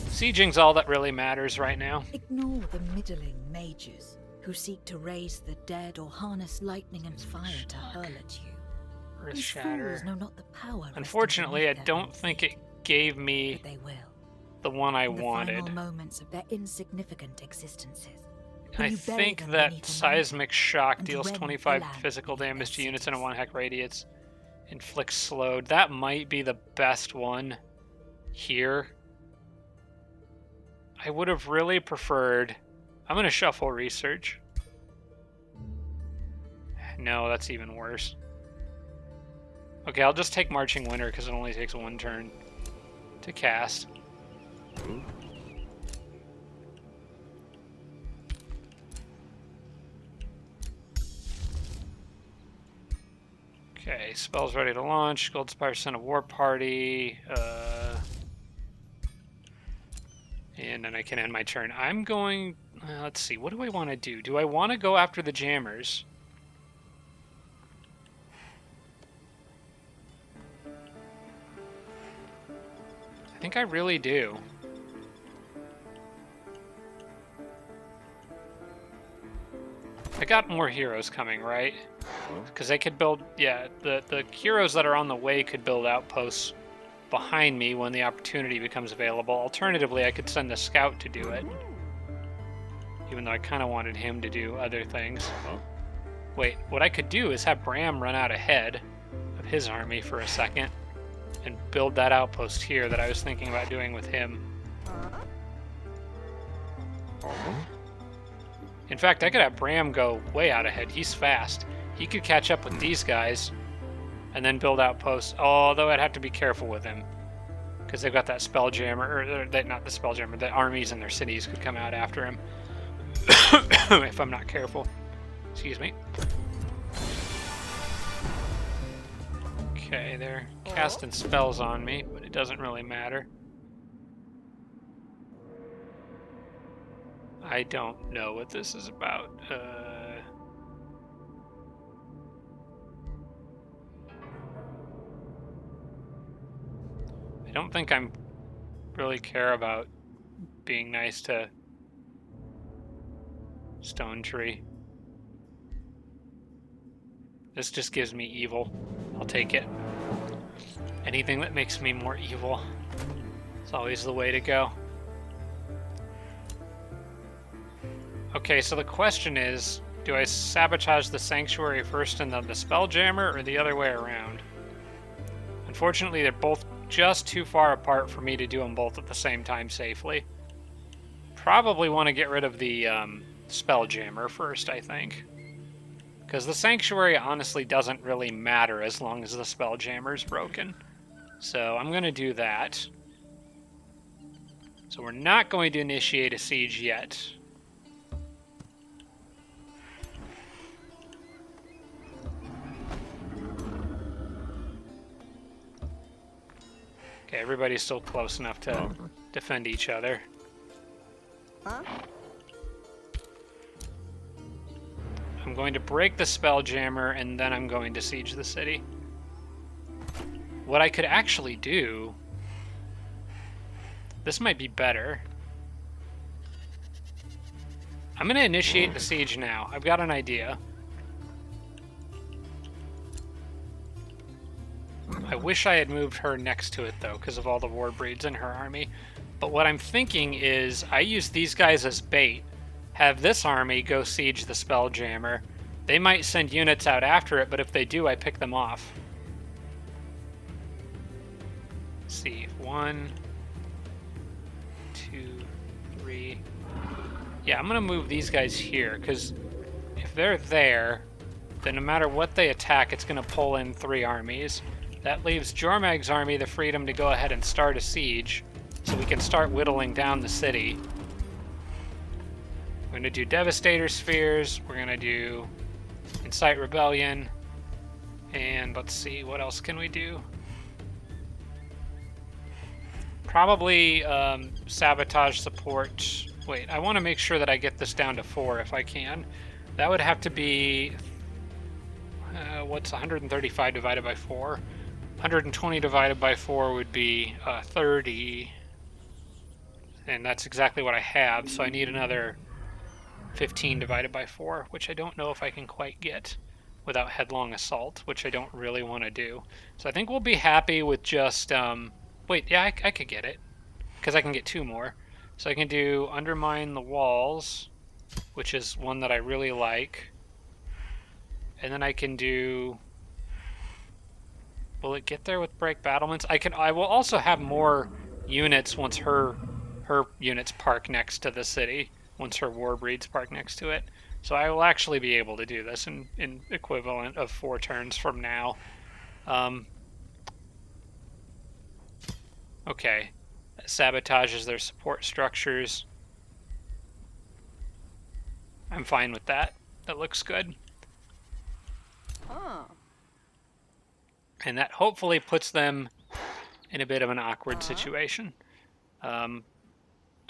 Sieging's all that really matters right now. Ignore the middling mages who seek to raise the dead or harness lightning and fire to hurl at you. Earth Shatter. Know not the power. Unfortunately, I don't think it gave me the one I wanted. The moments of their insignificant existences. I think that Seismic Shock deals 25 physical damage to units in a 1 hex radius. Inflicts slowed. That might be the best one here. I would have really preferred... I'm going to shuffle research. No, that's even worse. Okay, I'll just take Marching Winter because it only takes 1 turn to cast. Okay, spells ready to launch. Goldspire sent a war party. And then I can end my turn. I'm going... let's see, what do I want to do? Do I want to go after the jammers? I think I really do. I got more heroes coming, right? Because they could build, yeah, the heroes that are on the way could build outposts behind me when the opportunity becomes available. Alternatively, I could send the scout to do it. Even though I kind of wanted him to do other things. Wait, what I could do is have Bram run out ahead of his army for a second and build that outpost here that I was thinking about doing with him. In fact, I could have Bram go way out ahead. He's fast. He could catch up with these guys and then build outposts. Although I'd have to be careful with him because they've got that Spelljammer, or not the Spelljammer, the armies in their cities could come out after him if I'm not careful. Excuse me. Okay, they're casting spells on me, but it doesn't really matter. I don't know what this is about. I don't think I'm really care about being nice to Stone Tree. This just gives me evil. I'll take it. Anything that makes me more evil is always the way to go. Okay, so the question is, do I sabotage the Sanctuary first and then the Spelljammer, or the other way around? Unfortunately, they're both just too far apart for me to do them both at the same time safely. Probably want to get rid of the Spelljammer first, I think. Because the Sanctuary honestly doesn't really matter as long as the Spelljammer's broken. So I'm going to do that. So we're not going to initiate a siege yet. Okay, everybody's still close enough to defend each other. I'm going to break the Spelljammer, and then I'm going to siege the city. What I could actually do... This might be better. I'm going to initiate the siege now. I've got an idea. I wish I had moved her next to it, though, because of all the war breeds in her army. But what I'm thinking is I use these guys as bait. Have this army go siege the Spelljammer. They might send units out after it, but if they do, I pick them off. Let's see. 1, 2, 3. Yeah, I'm going to move these guys here, because if they're there, then no matter what they attack, it's going to pull in 3 armies. That leaves Jormag's army the freedom to go ahead and start a siege, so we can start whittling down the city. We're going to do Devastator Spheres, we're going to do Incite Rebellion, and let's see, what else can we do? Probably Sabotage Support. Wait, I want to make sure that I get this down to 4 if I can. That would have to be... what's 135 divided by 4? 120 divided by 4 would be 30. And that's exactly what I have, so I need another 15 divided by 4, which I don't know if I can quite get without Headlong Assault, which I don't really want to do. So I think we'll be happy with just... wait, yeah, I could get it, because I can get 2 more. So I can do Undermine the Walls, which is one that I really like. And then I can do... Will it get there with Break Battlements? I will also have more units once her units park next to the city, once her war breeds park next to it. So I will actually be able to do this in equivalent of 4 turns from now. Okay. That sabotages their support structures. I'm fine with that. That looks good. And that hopefully puts them in a bit of an awkward situation. I'm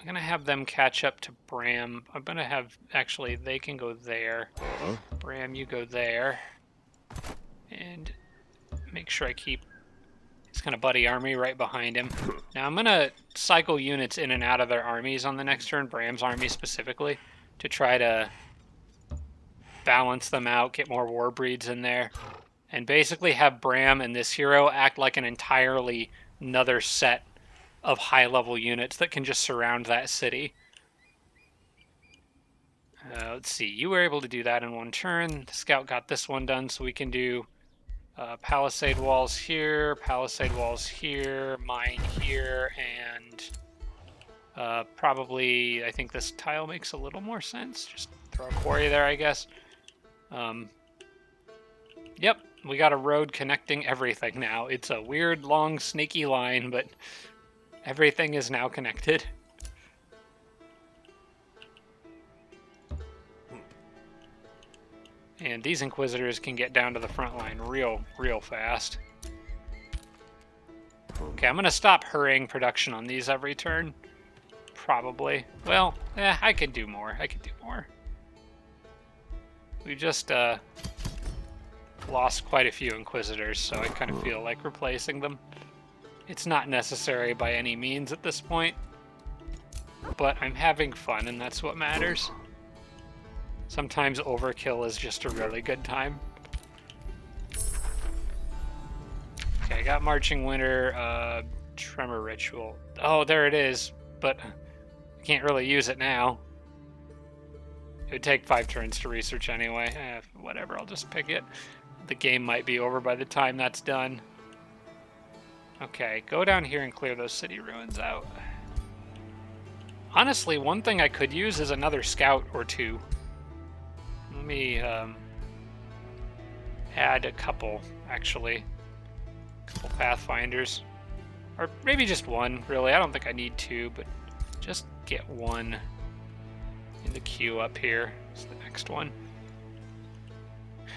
going to have them catch up to Bram. I'm going to have... Actually, they can go there. Bram, you go there. And make sure I keep his kind of buddy army right behind him. Now, I'm going to cycle units in and out of their armies on the next turn, Bram's army specifically, to try to balance them out, get more war breeds in there, and basically have Bram and this hero act like an entirely another set of high-level units that can just surround that city. Let's see, you were able to do that in one turn. The scout got this one done, so we can do palisade walls here, mine here, and probably, I think this tile makes a little more sense. Just throw a quarry there, I guess. Yep, we got a road connecting everything now. It's a weird, long, snaky line, but everything is now connected. And these Inquisitors can get down to the front line real fast. Okay, I'm going to stop hurrying production on these every turn. Probably. Well, I could do more. We just lost quite a few Inquisitors, so I kind of feel like replacing them. It's not necessary by any means at this point, but I'm having fun, and that's what matters. Sometimes overkill is just a really good time. Okay, I got Marching Winter, Tremor Ritual. Oh, there it is, but I can't really use it now. It would take 5 turns to research anyway. Whatever, I'll just pick it. The game might be over by the time that's done. Okay, go down here and clear those city ruins out. Honestly, one thing I could use is another scout or two. Let me add a couple, actually. A couple Pathfinders. Or maybe just one, really. I don't think I need 2, but just get one in the queue up here. It's the next one.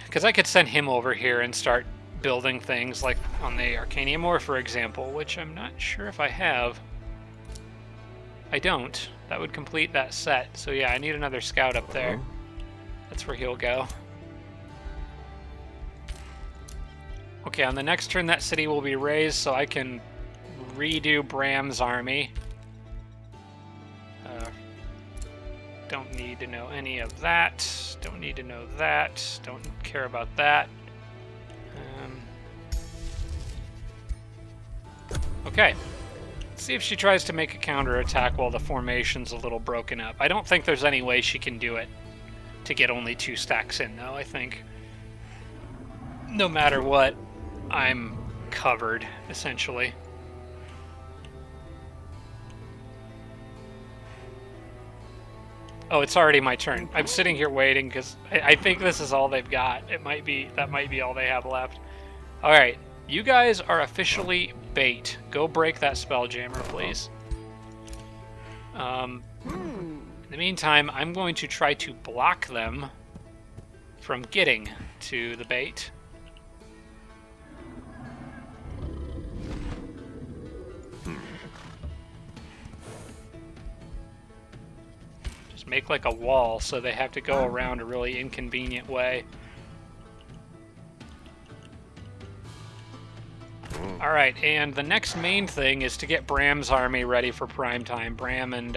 Because I could send him over here and start building things like on the Arcanium Ore, for example, which I'm not sure if I have. I don't. That would complete that set. So yeah, I need another scout up there. That's where he'll go. Okay, on the next turn that city will be raised so I can redo Bram's army. Don't need to know any of that. Don't need to know that. Don't care about that. Okay. Let's see if she tries to make a counterattack while the formation's a little broken up. I don't think there's any way she can do it to get only 2 stacks in, though. I think no matter what, I'm covered, essentially. Oh, it's already my turn. I'm sitting here waiting because I think this is all they've got. That might be all they have left. All right, you guys are officially bait. Go break that Spelljammer, please. In the meantime, I'm going to try to block them from getting to the bait. Just make like a wall so they have to go around a really inconvenient way. All right, and the next main thing is to get Bram's army ready for prime time. Bram and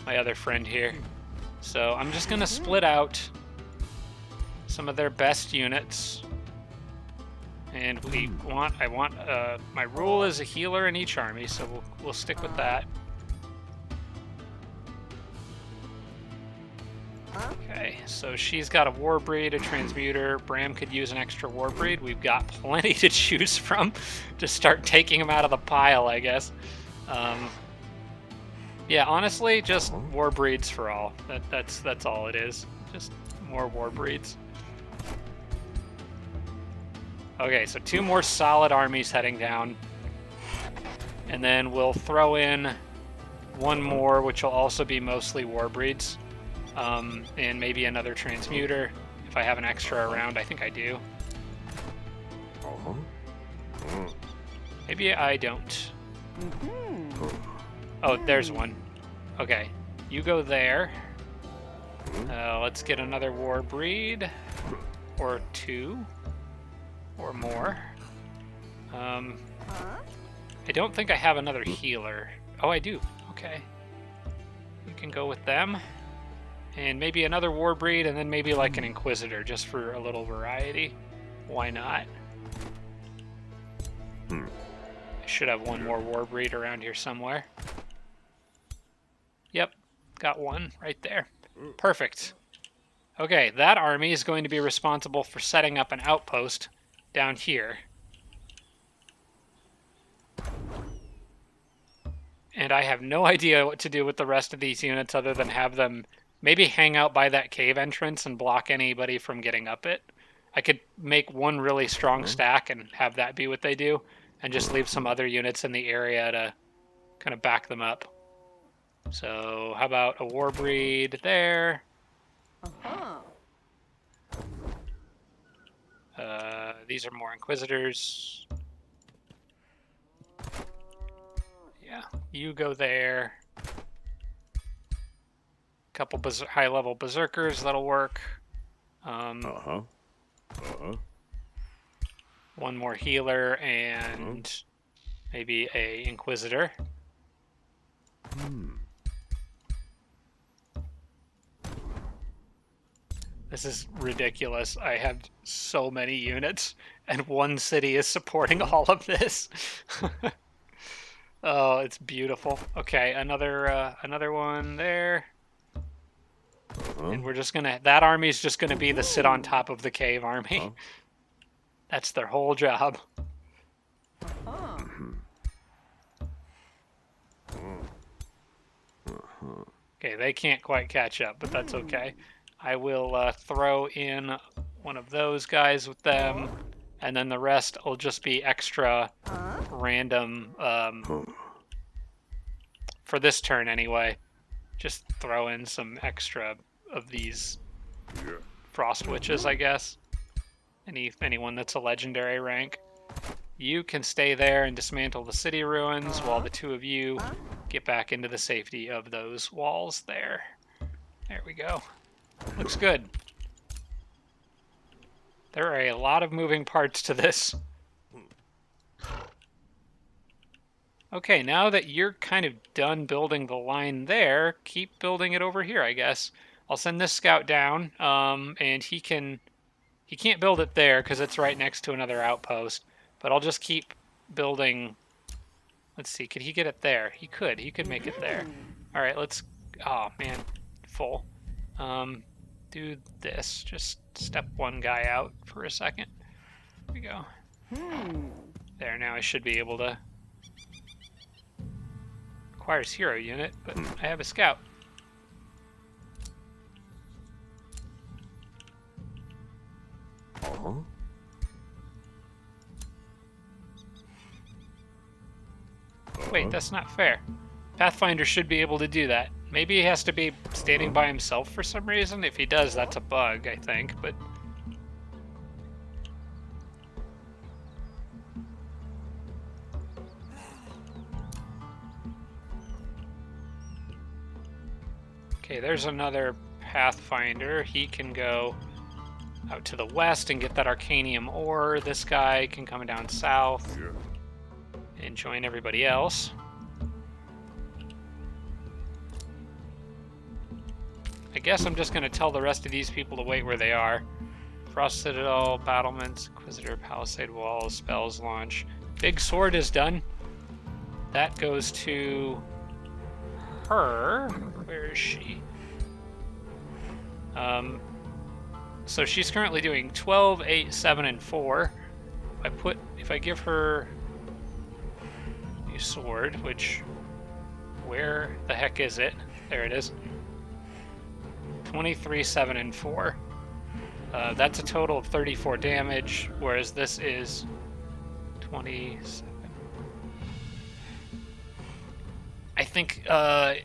my other friend here. So I'm just gonna split out some of their best units, and I want my rule is a healer in each army, so we'll stick with that. Okay, so she's got a Warbreed, a Transmuter. Bram could use an extra Warbreed. We've got plenty to choose from to start taking them out of the pile, I guess. Yeah, honestly, just Warbreeds for all. That's all it is. Just more Warbreeds. Okay, so 2 more solid armies heading down. And then we'll throw in 1 more, which will also be mostly Warbreeds. And maybe another Transmuter, if I have an extra around. I think I do. Maybe I don't. Oh, there's one. Okay, you go there. Let's get another Warbreed. Or 2. Or more. I don't think I have another healer. Oh, I do. Okay. You can go with them. And maybe another Warbreed, and then maybe like an Inquisitor, just for a little variety. Why not? I should have one more Warbreed around here somewhere. Yep, got one right there. Perfect. Okay, that army is going to be responsible for setting up an outpost down here. And I have no idea what to do with the rest of these units other than have them maybe hang out by that cave entrance and block anybody from getting up it. I could make one really strong stack and have that be what they do, and just leave some other units in the area to kind of back them up. So how about a Warbreed there? These are more Inquisitors. Yeah, you go there. Couple high-level Berserkers, that'll work. One more healer and maybe a Inquisitor. This is ridiculous. I have so many units, and one city is supporting all of this. Oh, it's beautiful. Okay, another one there. And we're just gonna, that army's just gonna be the sit on top of the cave army. That's their whole job. Okay, they can't quite catch up, but that's okay. I will throw in one of those guys with them, and then the rest will just be extra random for this turn anyway. Just throw in some extra of these Frost Witches, I guess. Anyone that's a legendary rank. You can stay there and dismantle the city ruins while the two of you get back into the safety of those walls there. There we go. Looks good. There are a lot of moving parts to this. Okay, now that you're kind of done building the line there, keep building it over here, I guess. I'll send this scout down, and he can't build it there because it's right next to another outpost. But I'll just keep building. Let's see, could he get it there? He could make it there. All right, let's, oh man, full. Do this, just step one guy out for a second. There we go. There, now I should be able to. Requires hero unit, but I have a scout. Wait, that's not fair. Pathfinder should be able to do that. Maybe he has to be standing by himself for some reason. If he does, that's a bug, I think, but... Okay, there's another Pathfinder. He can go out to the west and get that Arcanium ore. This guy can come down south and join everybody else. I guess I'm just going to tell the rest of these people to wait where they are. Frost Citadel, battlements, Inquisitor, Palisade Walls, spells launch. Big Sword is done. That goes to her. Where is she? So she's currently doing 12, 8, 7, and 4. If I give her a sword, which, where the heck is it? There it is. 23, 7, and 4. That's a total of 34 damage, whereas this is 27. I think, yeah,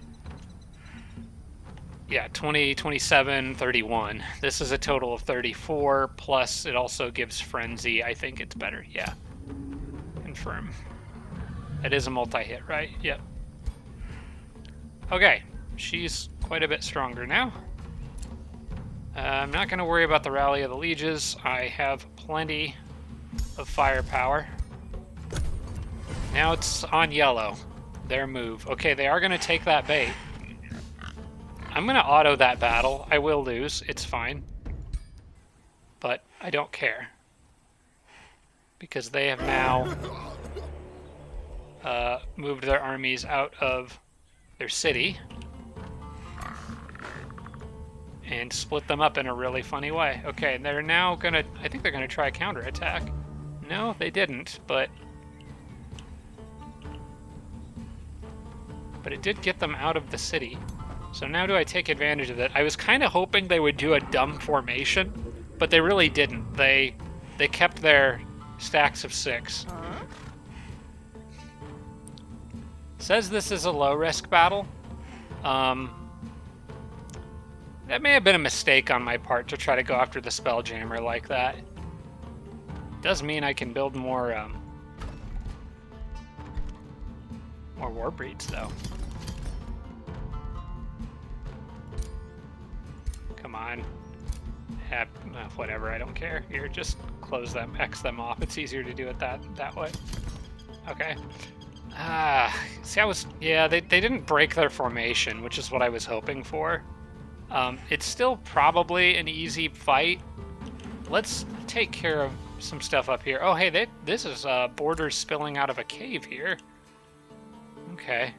20, 27, 31. This is a total of 34, plus it also gives Frenzy. I think it's better, yeah. Confirm. It is a multi-hit, right? Yep. Okay, she's quite a bit stronger now. I'm not going to worry about the Rally of the Lieges. I have plenty of firepower. Now it's on yellow. Their move. Okay, they are going to take that bait. I'm going to auto that battle. I will lose. It's fine. But I don't care. Because they have now moved their armies out of their city and split them up in a really funny way. Okay, and they're now going to... I think they're going to try a counterattack. No, they didn't, but it did get them out of the city. So now do I take advantage of it? I was kind of hoping they would do a dumb formation, but they really didn't. They kept their stacks of 6. Says this is a low-risk battle. That may have been a mistake on my part to try to go after the Spelljammer like that. Does mean I can build more war breeds, though. Come on. Whatever, I don't care. Here, just close them, X them off. It's easier to do it that way. Okay. See, yeah, they didn't break their formation, which is what I was hoping for. It's still probably an easy fight. Let's take care of some stuff up here. Oh, hey, this is borders spilling out of a cave here. Okay.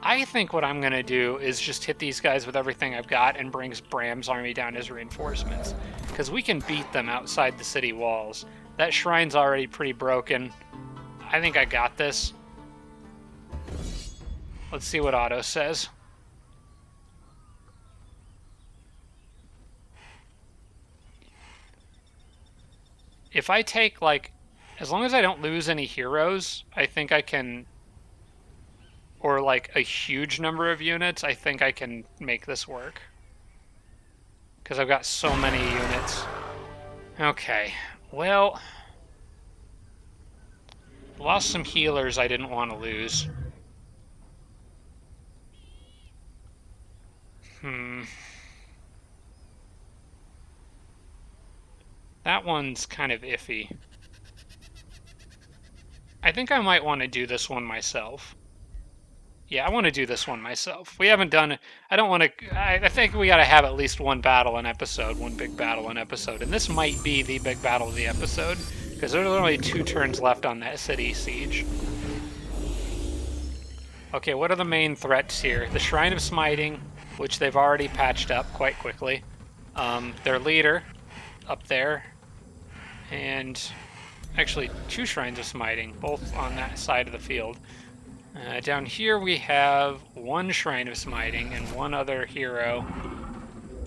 I think what I'm going to do is just hit these guys with everything I've got and brings Bram's army down as reinforcements. Because we can beat them outside the city walls. That shrine's already pretty broken. I think I got this. Let's see what Otto says. If I take, like, as long as I don't lose any heroes, I think I can, or like a huge number of units, I think I can make this work. Because I've got so many units. Okay, well, lost some healers I didn't want to lose. That one's kind of iffy. I think I might want to do this one myself. Yeah, I want to do this one myself. We haven't done... I don't want to... I think we got to have at least one battle an episode, one big battle an episode. And this might be the big battle of the episode, because there's only 2 turns left on that city siege. Okay, what are the main threats here? The Shrine of Smiting, which they've already patched up quite quickly. Their leader, up there. And actually 2 Shrines of Smiting, both on that side of the field. Down here we have 1 Shrine of Smiting and 1 other hero.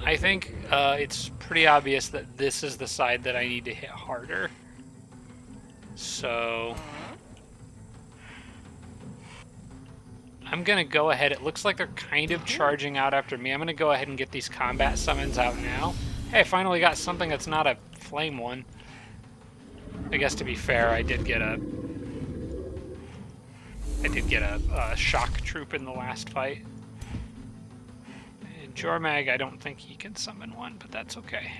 I think it's pretty obvious that this is the side that I need to hit harder. So I'm going to go ahead. It looks like they're kind of charging out after me. I'm going to go ahead and get these combat summons out now. Hey, I finally got something that's not a flame one. I guess to be fair, I did get a shock troop in the last fight. And Jormag, I don't think he can summon one, but that's okay.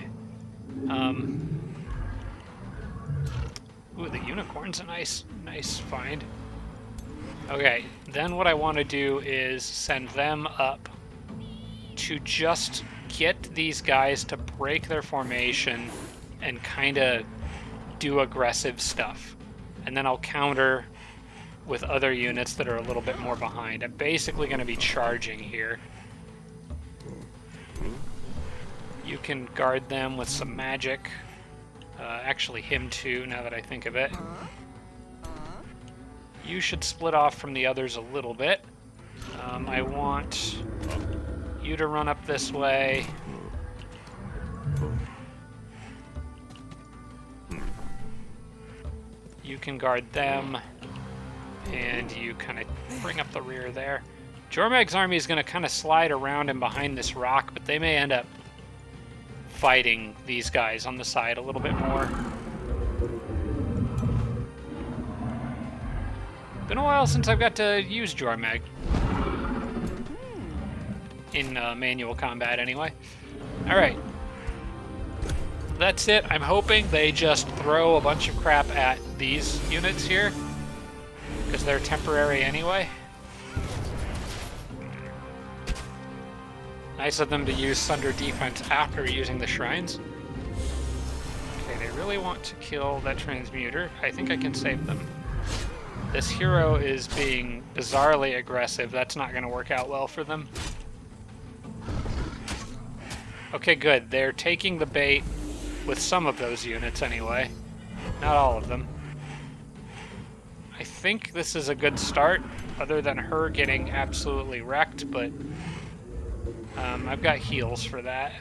Ooh, the unicorn's a nice find. Okay, then what I want to do is send them up to just get these guys to break their formation and kind of do aggressive stuff. And then I'll counter with other units that are a little bit more behind. I'm basically going to be charging here. You can guard them with some magic. Actually, him too, now that I think of it. You should split off from the others a little bit. I want you to run up this way. You can guard them. And you kind of bring up the rear there. Jormag's army is going to kind of slide around and behind this rock, but they may end up fighting these guys on the side a little bit more. Been a while since I've got to use Jormag. In manual combat, anyway. Alright. That's it. I'm hoping they just throw a bunch of crap at these units here, because they're temporary anyway. Nice of them to use Sunder defense after using the shrines. Okay, they really want to kill that transmuter. I think I can save them. This hero is being bizarrely aggressive. That's not going to work out well for them. Okay, good. They're taking the bait with some of those units anyway. Not all of them. I think this is a good start, other than her getting absolutely wrecked, but I've got heals for that.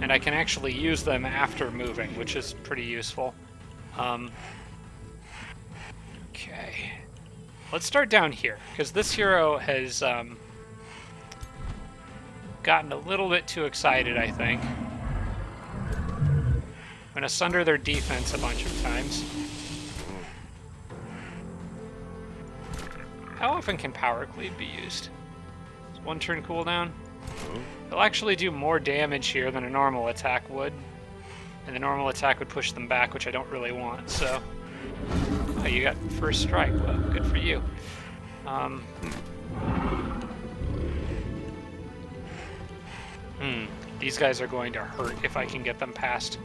And I can actually use them after moving, which is pretty useful. Okay. Let's start down here, because this hero has gotten a little bit too excited, I think. I'm going to sunder their defense a bunch of times. How often can Power Cleave be used? Is one turn cooldown? It'll actually do more damage here than a normal attack would. And the normal attack would push them back, which I don't really want, so... Oh, you got first strike. Well, good for you. These guys are going to hurt if I can get them past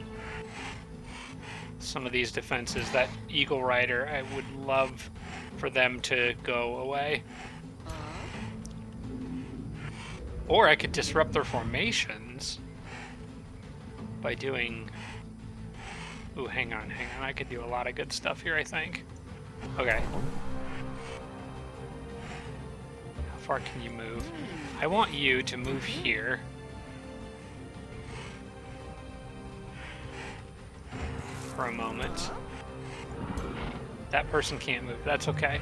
some of these defenses. That Eagle Rider, I would love for them to go away. Or I could disrupt their formations by doing... Ooh, hang on. I could do a lot of good stuff here, I think. Okay. How far can you move? I want you to move here. For a moment. That person can't move. That's okay.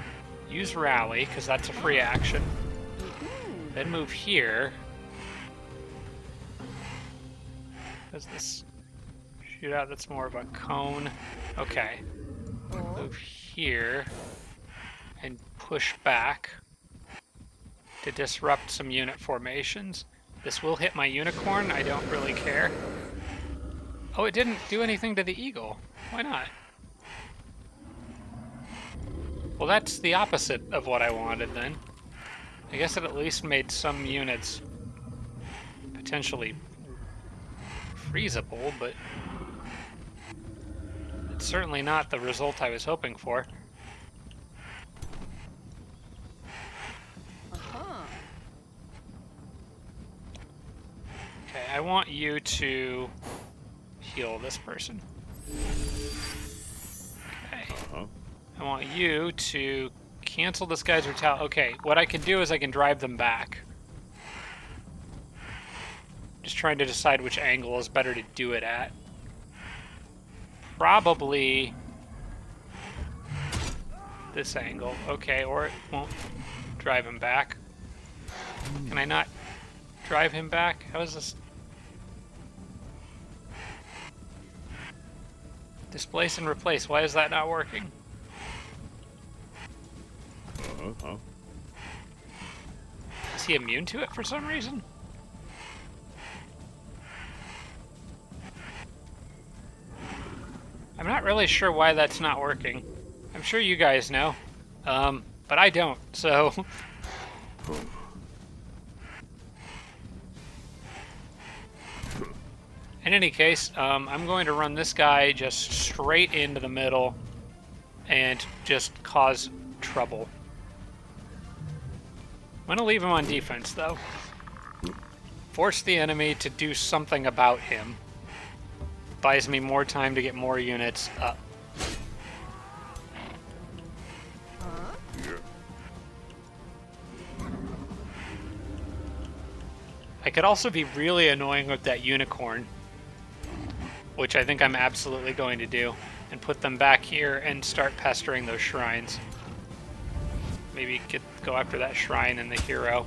Use Rally, because that's a free action. Then move here. Does this shootout? That's more of a cone. Okay. Move here and push back to disrupt some unit formations. This will hit my unicorn. I don't really care. Oh, it didn't do anything to the eagle. Why not? Well, that's the opposite of what I wanted then. I guess it at least made some units potentially freezable, but it's certainly not the result I was hoping for. Okay, I want you to heal this person. Okay. I want you to cancel this guy's retaliation. Okay, what I can do is I can drive them back. Just trying to decide which angle is better to do it at. Probably this angle. Okay, or it won't drive him back. Can I not drive him back? How is this? Displace and replace. Why is that not working? Is he immune to it for some reason? I'm not really sure why that's not working. I'm sure you guys know, but I don't, so... In any case, I'm going to run this guy just straight into the middle and just cause trouble. I'm going to leave him on defense, though. Force the enemy to do something about him. Buys me more time to get more units up. I could also be really annoying with that unicorn, which I think I'm absolutely going to do, and put them back here and start pestering those shrines. Maybe go after that shrine and the hero.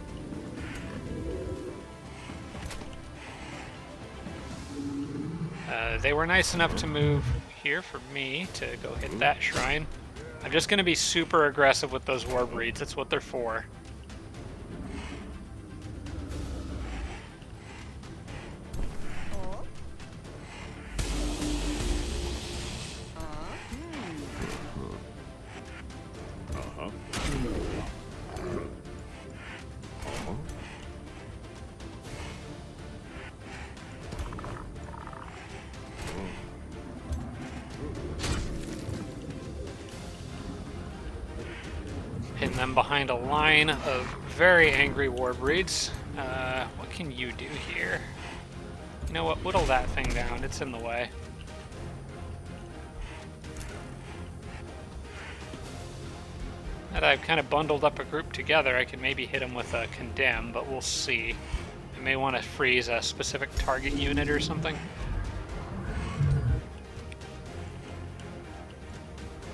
They were nice enough to move here for me to go hit that shrine. I'm just going to be super aggressive with those war breeds. That's what they're for. pin them behind a line of very angry warbreeds. What can you do here? You know what? Whittle that thing down. It's in the way. Now that I've kind of bundled up a group together, I can maybe hit them with a condemn, but we'll see. I may want to freeze a specific target unit or something.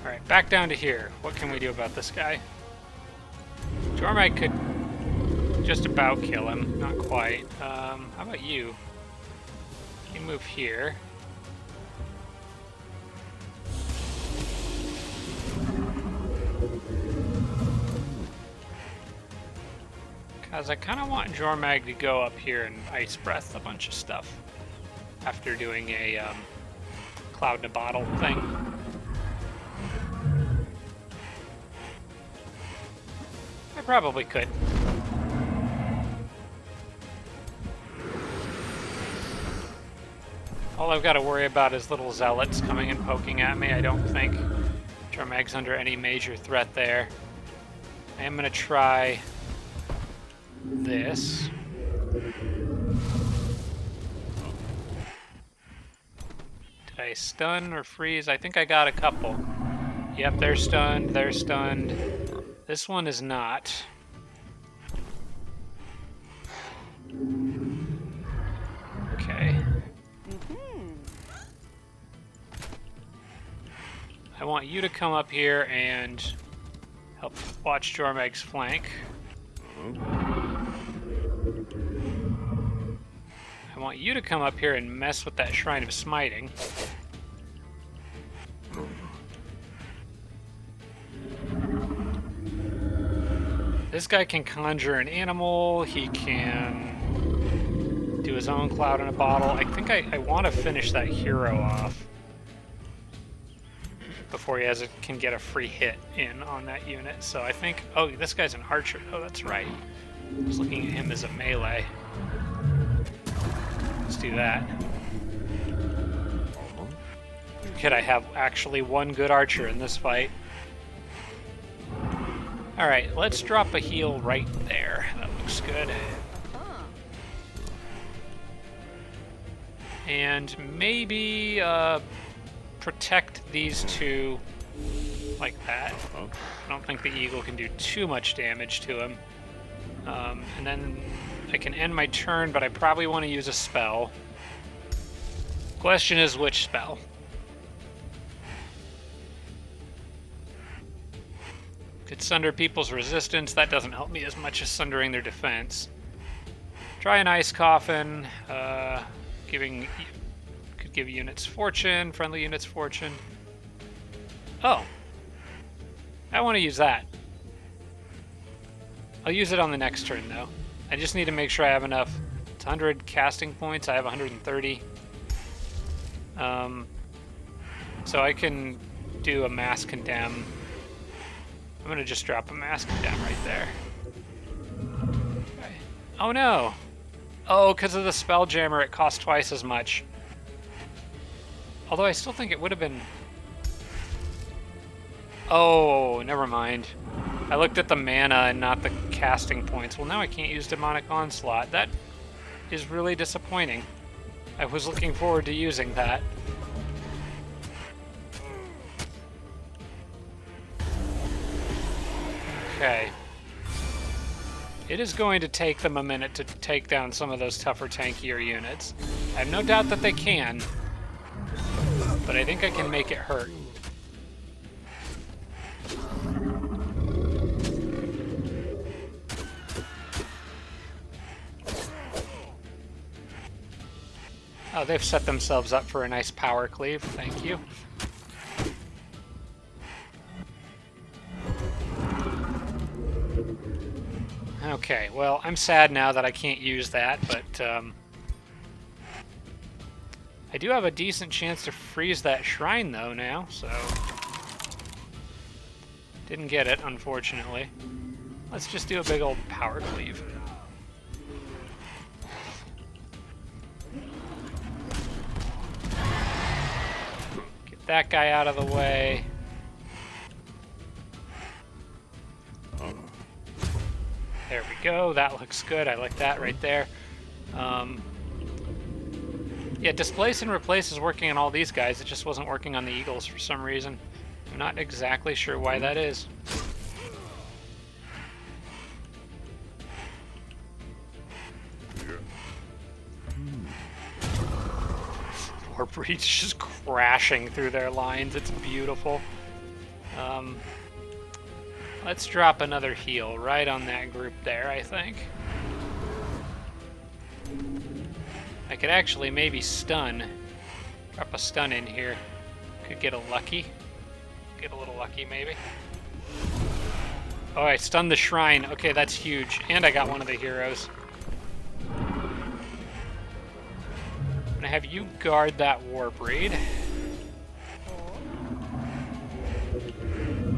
Alright, back down to here. What can we do about this guy? Jormag could just about kill him. Not quite. How about you? You move here. Because I kind of want Jormag to go up here and Ice Breath a bunch of stuff after doing a Cloud in a Bottle thing. I probably could. All I've got to worry about is little zealots coming and poking at me. I don't think Jormag's under any major threat there. I am going to try this. Did I stun or freeze? I think I got a couple. Yep, they're stunned, they're stunned. This one is not. Okay. I want you to come up here and help watch Jormag's flank. I want you to come up here and mess with that Shrine of Smiting. This guy can conjure an animal, he can do his own Cloud in a Bottle. I think I want to finish that hero off before he can get a free hit in on that unit. So I think, oh, this guy's an archer. Oh, that's right. I was looking at him as a melee. Let's do that. Could I have actually one good archer in this fight? Alright, let's drop a heal right there. That looks good. And maybe protect these two like that. I don't think the eagle can do too much damage to him. And then I can end my turn, but I probably want to use a spell. Question is, which spell? Could sunder people's resistance. That doesn't help me as much as sundering their defense. Try an ice coffin. Could give units fortune, friendly units fortune. Oh. I want to use that. I'll use it on the next turn, though. I just need to make sure I have enough. It's 100 casting points. I have 130. So I can do a mass condemn. I'm going to just drop a mass condemn right there. Okay. Oh, no. Oh, because of the Spelljammer, it costs twice as much. Although I still think it would have been... Oh, never mind. I looked at the mana and not the casting points. Well, now I can't use Demonic Onslaught. That is really disappointing. I was looking forward to using that. Okay. It is going to take them a minute to take down some of those tougher, tankier units. I have no doubt that they can, but I think I can make it hurt. Oh, they've set themselves up for a nice power cleave. Thank you. Okay, well, I'm sad now that I can't use that, but I do have a decent chance to freeze that shrine, though, now, so... Didn't get it, unfortunately. Let's just do a big old power cleave. Get that guy out of the way. go. That looks good. I like that right there. Yeah, displace and replace is working on all these guys. It just wasn't working on the eagles for some reason. I'm not exactly sure why that is. Warbreed's just crashing through their lines. It's beautiful. Let's drop another heal right on that group there, I think. I could actually maybe stun. Drop a stun in here. Could get a lucky. Get a little lucky, maybe. Oh, I stunned the shrine. Okay, that's huge. And I got one of the heroes. I'm gonna have you guard that Warbreed.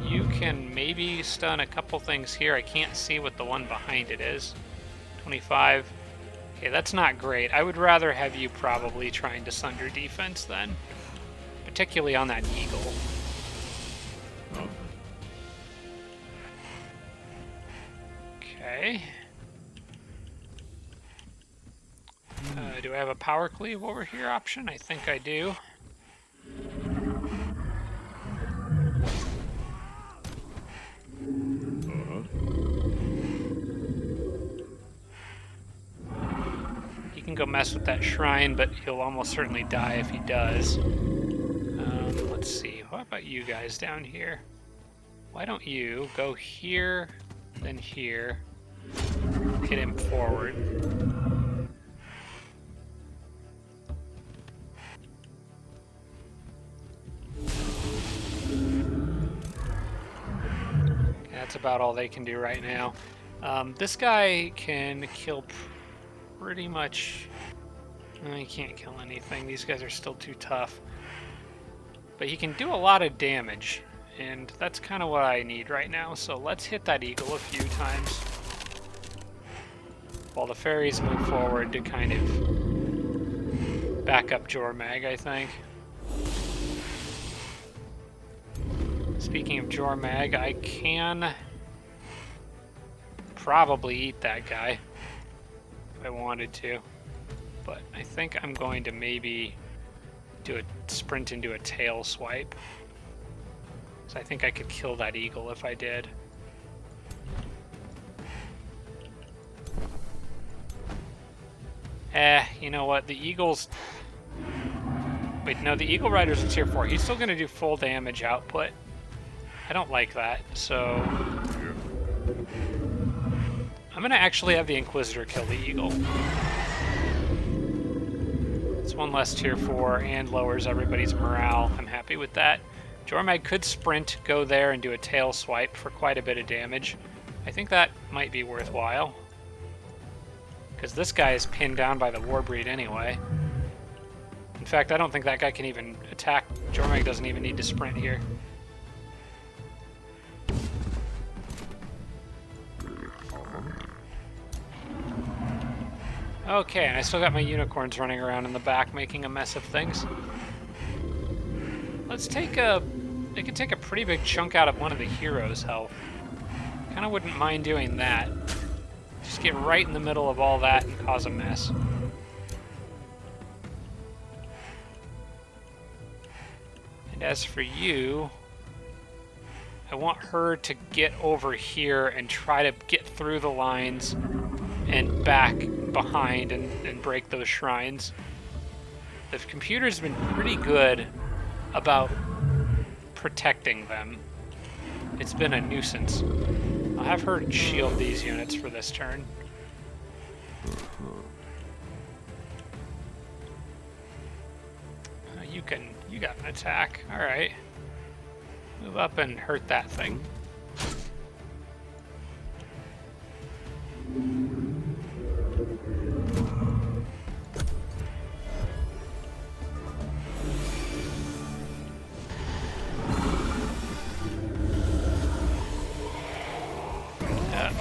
You can maybe stun a couple things here. I can't see what the one behind it is. 25. Okay, that's not great. I would rather have you probably trying to sunder defense then. Particularly on that eagle. Okay. Do I have a power cleave over here option? I think I do. He can go mess with that shrine, but he'll almost certainly die if he does. Let's see. What about you guys down here? Why don't you go here, then here, hit him forward. That's about all they can do right now. This guy can kill pretty much... he can't kill anything. These guys are still too tough. But he can do a lot of damage, and that's kind of what I need right now. So let's hit that eagle a few times while the fairies move forward to kind of back up Jormag, I think. Speaking of Jormag, I can probably eat that guy if I wanted to, but I think I'm going to maybe do a sprint into a tail swipe. So I think I could kill that eagle if I did. You know what? The eagles... Wait, no, the Eagle Rider's in tier 4. He's still going to do full damage output. I don't like that, so... I'm going to actually have the Inquisitor kill the eagle. It's one less tier 4 and lowers everybody's morale. I'm happy with that. Jormag could sprint, go there, and do a tail swipe for quite a bit of damage. I think that might be worthwhile. Because this guy is pinned down by the Warbreed anyway. In fact, I don't think that guy can even attack. Jormag doesn't even need to sprint here. Okay, and I still got my unicorns running around in the back making a mess of things. Let's take a... They could take a pretty big chunk out of one of the heroes' health. Kinda wouldn't mind doing that. Just get right in the middle of all that and cause a mess. And as for you, I want her to get over here and try to get through the lines and back behind and break those shrines. The computer's been pretty good about protecting them. It's been a nuisance. I'll have her shield these units for this turn. You got an attack. Alright. Move up and hurt that thing.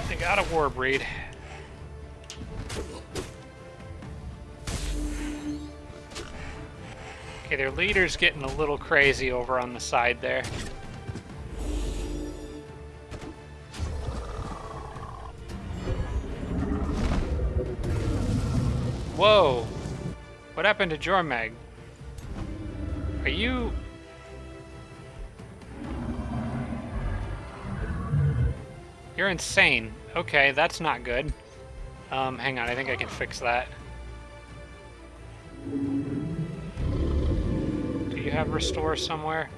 They got a Warbreed. Okay, their leader's getting a little crazy over on the side there. Whoa! What happened to Jormag? Are you... You're insane. Okay, that's not good. Hang on, I think I can fix that. Do you have restore somewhere?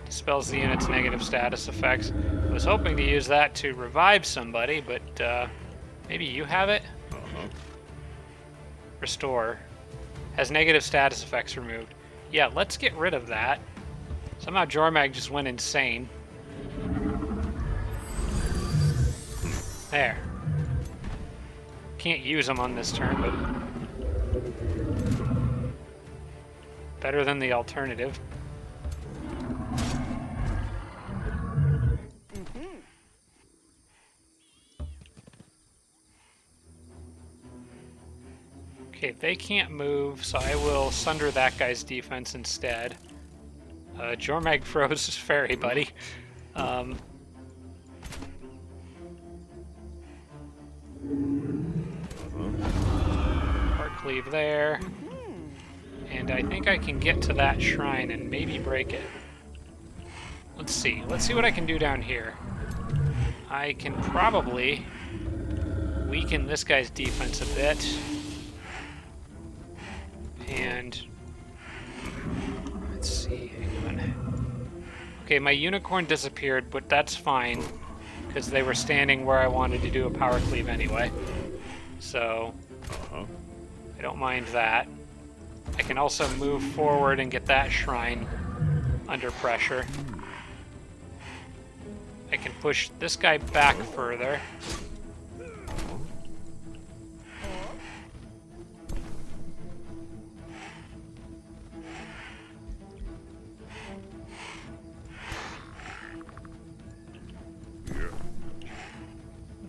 Dispels the unit's negative status effects. I was hoping to use that to revive somebody, but maybe you have it? Restore. Has negative status effects removed. Yeah, let's get rid of that. Somehow Jormag just went insane. There. Can't use them on this turn, but better than the alternative. Okay, they can't move, so I will sunder that guy's defense instead. Jormag froze his fairy buddy. Arc cleave there. And I think I can get to that shrine and maybe break it. Let's see. Let's see what I can do down here. I can probably weaken this guy's defense a bit. And let's see. Hang on. Okay, my unicorn disappeared, but that's fine because they were standing where I wanted to do a power cleave anyway. So I don't mind that. I can also move forward and get that shrine under pressure. I can push this guy back further.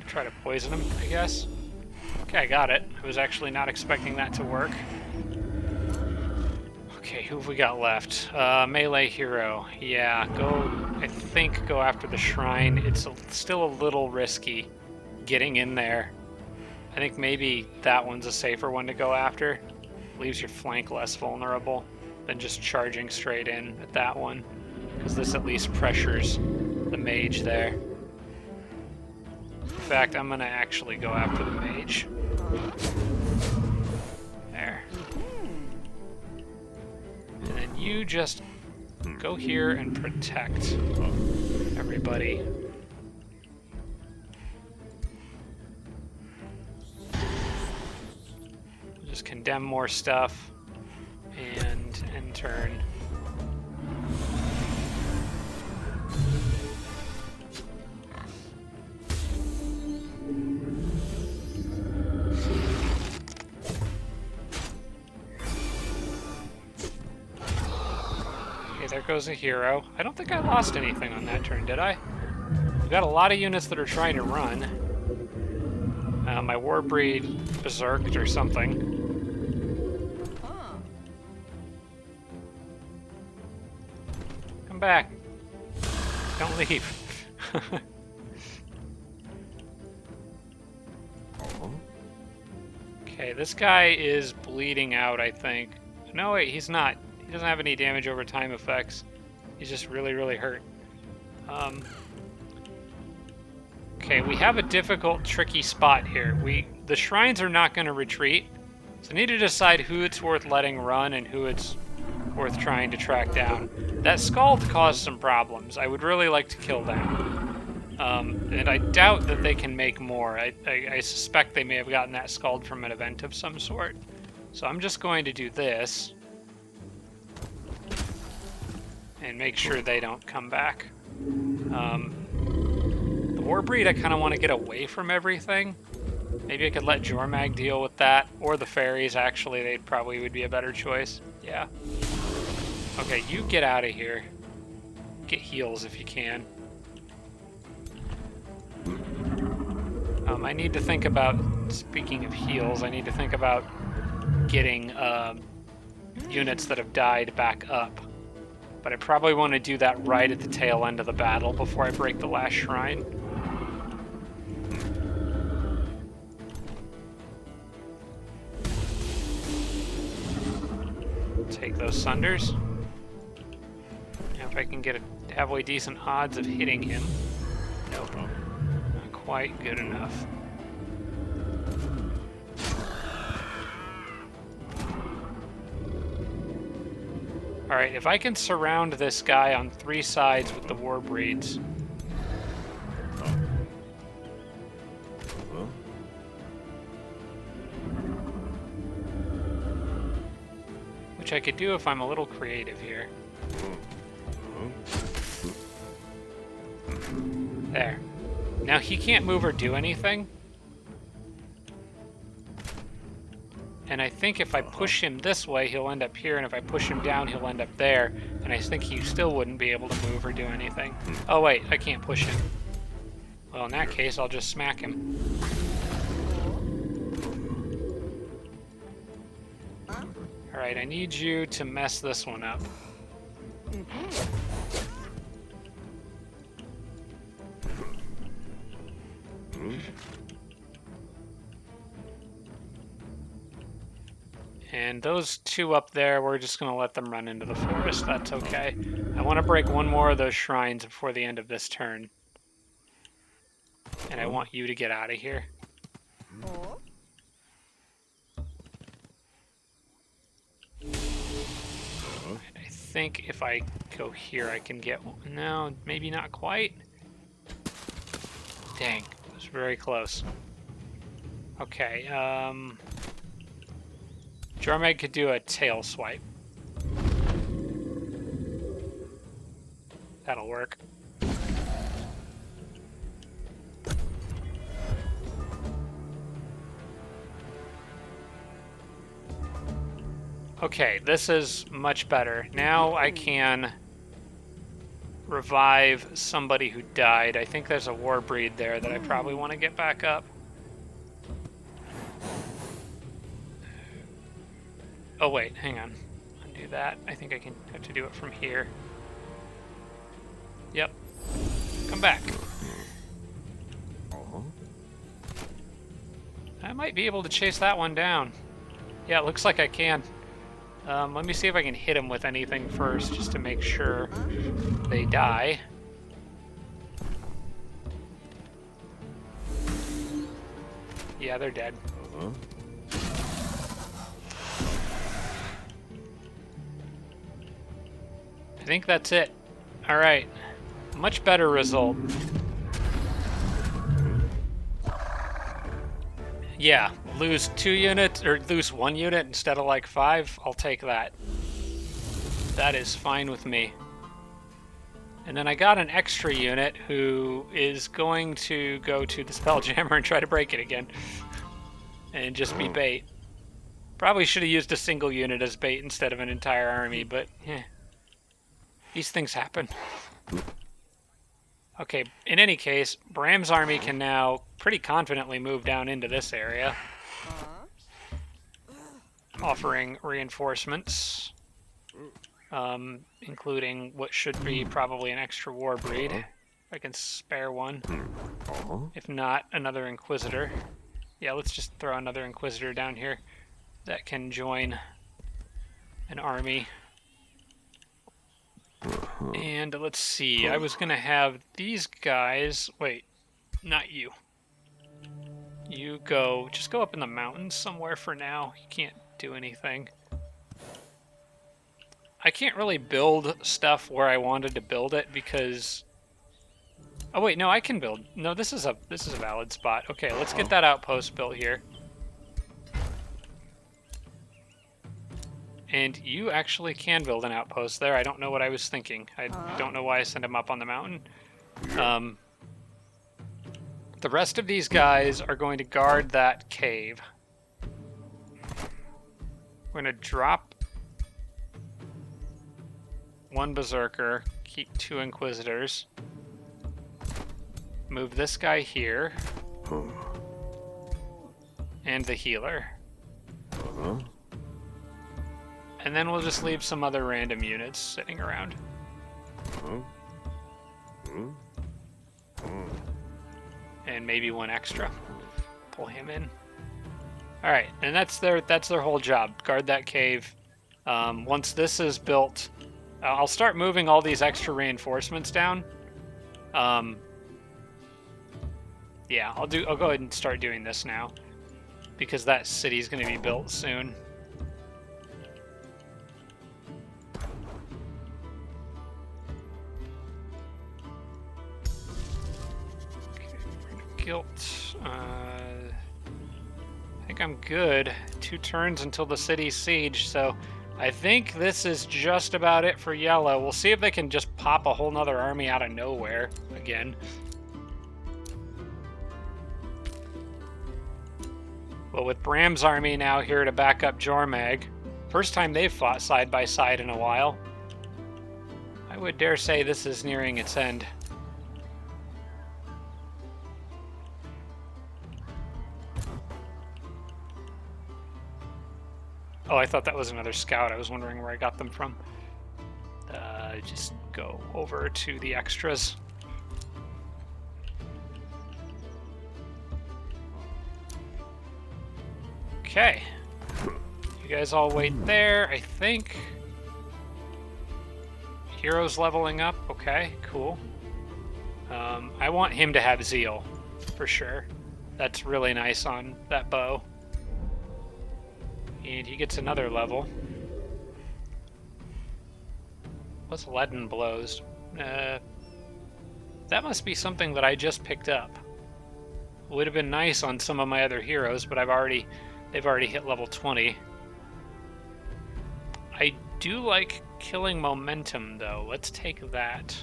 Try to poison him, I guess. Okay, I got it. I was actually not expecting that to work. Okay, who have we got left? Melee hero. Yeah, I think go after the shrine. It's still a little risky getting in there. I think maybe that one's a safer one to go after. Leaves your flank less vulnerable than just charging straight in at that one. Because this at least pressures the mage there. In fact, I'm gonna actually go after the mage. There. And then you just go here and protect everybody. Just condemn more stuff and end turn. There goes a hero. I don't think I lost anything on that turn, did I? We've got a lot of units that are trying to run. My Warbreed berserked or something. Come back. Don't leave. Okay, this guy is bleeding out, I think. No, wait, he's not. He doesn't have any damage over time effects. He's just really, really hurt. Okay, we have a difficult, tricky spot here. The shrines are not going to retreat, so I need to decide who it's worth letting run and who it's worth trying to track down. That Scald caused some problems. I would really like to kill them. And I doubt that they can make more. I suspect they may have gotten that Scald from an event of some sort. So I'm just going to do this. And make sure they don't come back. The Warbreed, I kind of want to get away from everything. Maybe I could let Jormag deal with that, or the fairies, actually. They probably would be a better choice. Yeah. Okay, you get out of here. Get heals if you can. I need to think about, speaking of heals, I need to think about getting units that have died back up. But I probably want to do that right at the tail end of the battle before I break the last shrine. Take those Sunders. Now if I can get a halfway decent odds of hitting him. Nope. Not quite good enough. Alright, if I can surround this guy on 3 sides with the war breeds. Which I could do if I'm a little creative here. There. Now he can't move or do anything. And I think if I push him this way, he'll end up here, and if I push him down, he'll end up there. And I think he still wouldn't be able to move or do anything. Oh wait, I can't push him. Well, in that case, I'll just smack him. Alright, I need you to mess this one up. And those 2 up there, we're just going to let them run into the forest. That's okay. I want to break one more of those shrines before the end of this turn. And I want you to get out of here. I think if I go here, I can get one. No, maybe not quite. Dang, it was very close. Okay, Jormag could do a tail swipe. That'll work. Okay, this is much better. Now I can revive somebody who died. I think there's a war breed there that I probably want to get back up. Oh wait, hang on. Undo that. I think I can have to do it from here. Yep. Come back. I might be able to chase that one down. Yeah, it looks like I can. Let me see if I can hit him with anything first, just to make sure they die. Yeah, they're dead. I think that's it. All right. Much better result. Yeah, lose 2 units, or lose 1 unit instead of like 5. I'll take that. That is fine with me. And then I got an extra unit who is going to go to the Spelljammer and try to break it again. And just be bait. Probably should have used a single unit as bait instead of an entire army, but yeah. These things happen. Okay, in any case, Bram's army can now pretty confidently move down into this area. Offering reinforcements. Including what should be probably an extra war breed. If I can spare one. If not, another Inquisitor. Yeah, let's just throw another Inquisitor down here that can join an army. And let's see, I was going to have these guys... Wait, not you. You go... Just go up in the mountains somewhere for now. You can't do anything. I can't really build stuff where I wanted to build it because... Oh wait, no, I can build... No, this is a valid spot. Okay, let's get that outpost built here. And you actually can build an outpost there. I don't know what I was thinking. I don't know why I sent him up on the mountain. The rest of these guys are going to guard that cave. We're going to drop 1 Berserker, keep 2 Inquisitors. Move this guy here. And the healer. And then we'll just leave some other random units sitting around. And maybe 1 extra. Pull him in. Alright, and that's their whole job. Guard that cave Once this is built, I'll start moving all these extra reinforcements down. Yeah, I'll go ahead and start doing this now, because that city's going to be built soon. Guilt. I think I'm good. 2 turns until the city's siege, so I think this is just about it for yellow. We'll see if they can just pop a whole nother army out of nowhere again. Well, with Bram's army now here to back up Jormag, first time they've fought side by side in a while, I would dare say this is nearing its end. Oh, I thought that was another scout. I was wondering where I got them from. Just go over to the extras. Okay. You guys all wait there, I think. Heroes leveling up. Okay, cool. I want him to have zeal, for sure. That's really nice on that bow. And he gets another level. What's leaden blows? That must be something that I just picked up. Would have been nice on some of my other heroes, but they've already hit level 20. I do like killing momentum, though. Let's take that.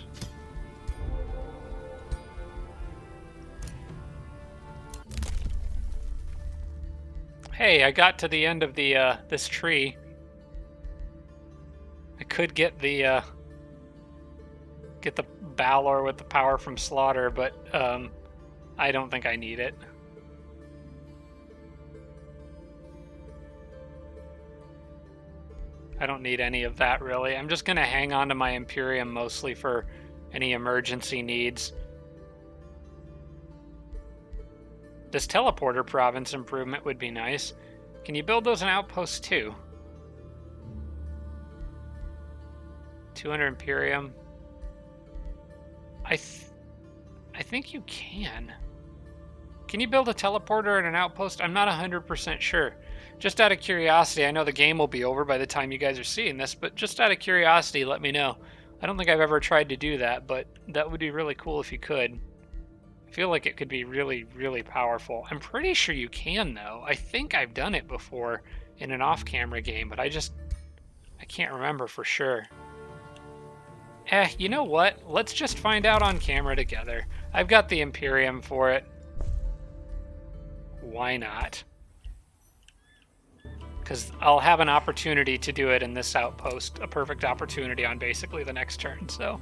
Hey, I got to the end of the this tree. I could get the Balor with the power from slaughter, but I don't think I need it. I don't need any of that, really. I'm just going to hang on to my Imperium mostly for any emergency needs. This teleporter province improvement would be nice. Can you build those in outposts too? 200 Imperium. I think you can. Can you build a teleporter in an outpost? I'm not 100% sure. Just out of curiosity, I know the game will be over by the time you guys are seeing this, but just out of curiosity, let me know. I don't think I've ever tried to do that, but that would be really cool if you could. I feel like it could be really, really powerful. I'm pretty sure you can, though. I think I've done it before in an off-camera game, but I can't remember for sure. You know what? Let's just find out on camera together. I've got the Imperium for it. Why not? Because I'll have an opportunity to do it in this outpost. A perfect opportunity on basically the next turn, so...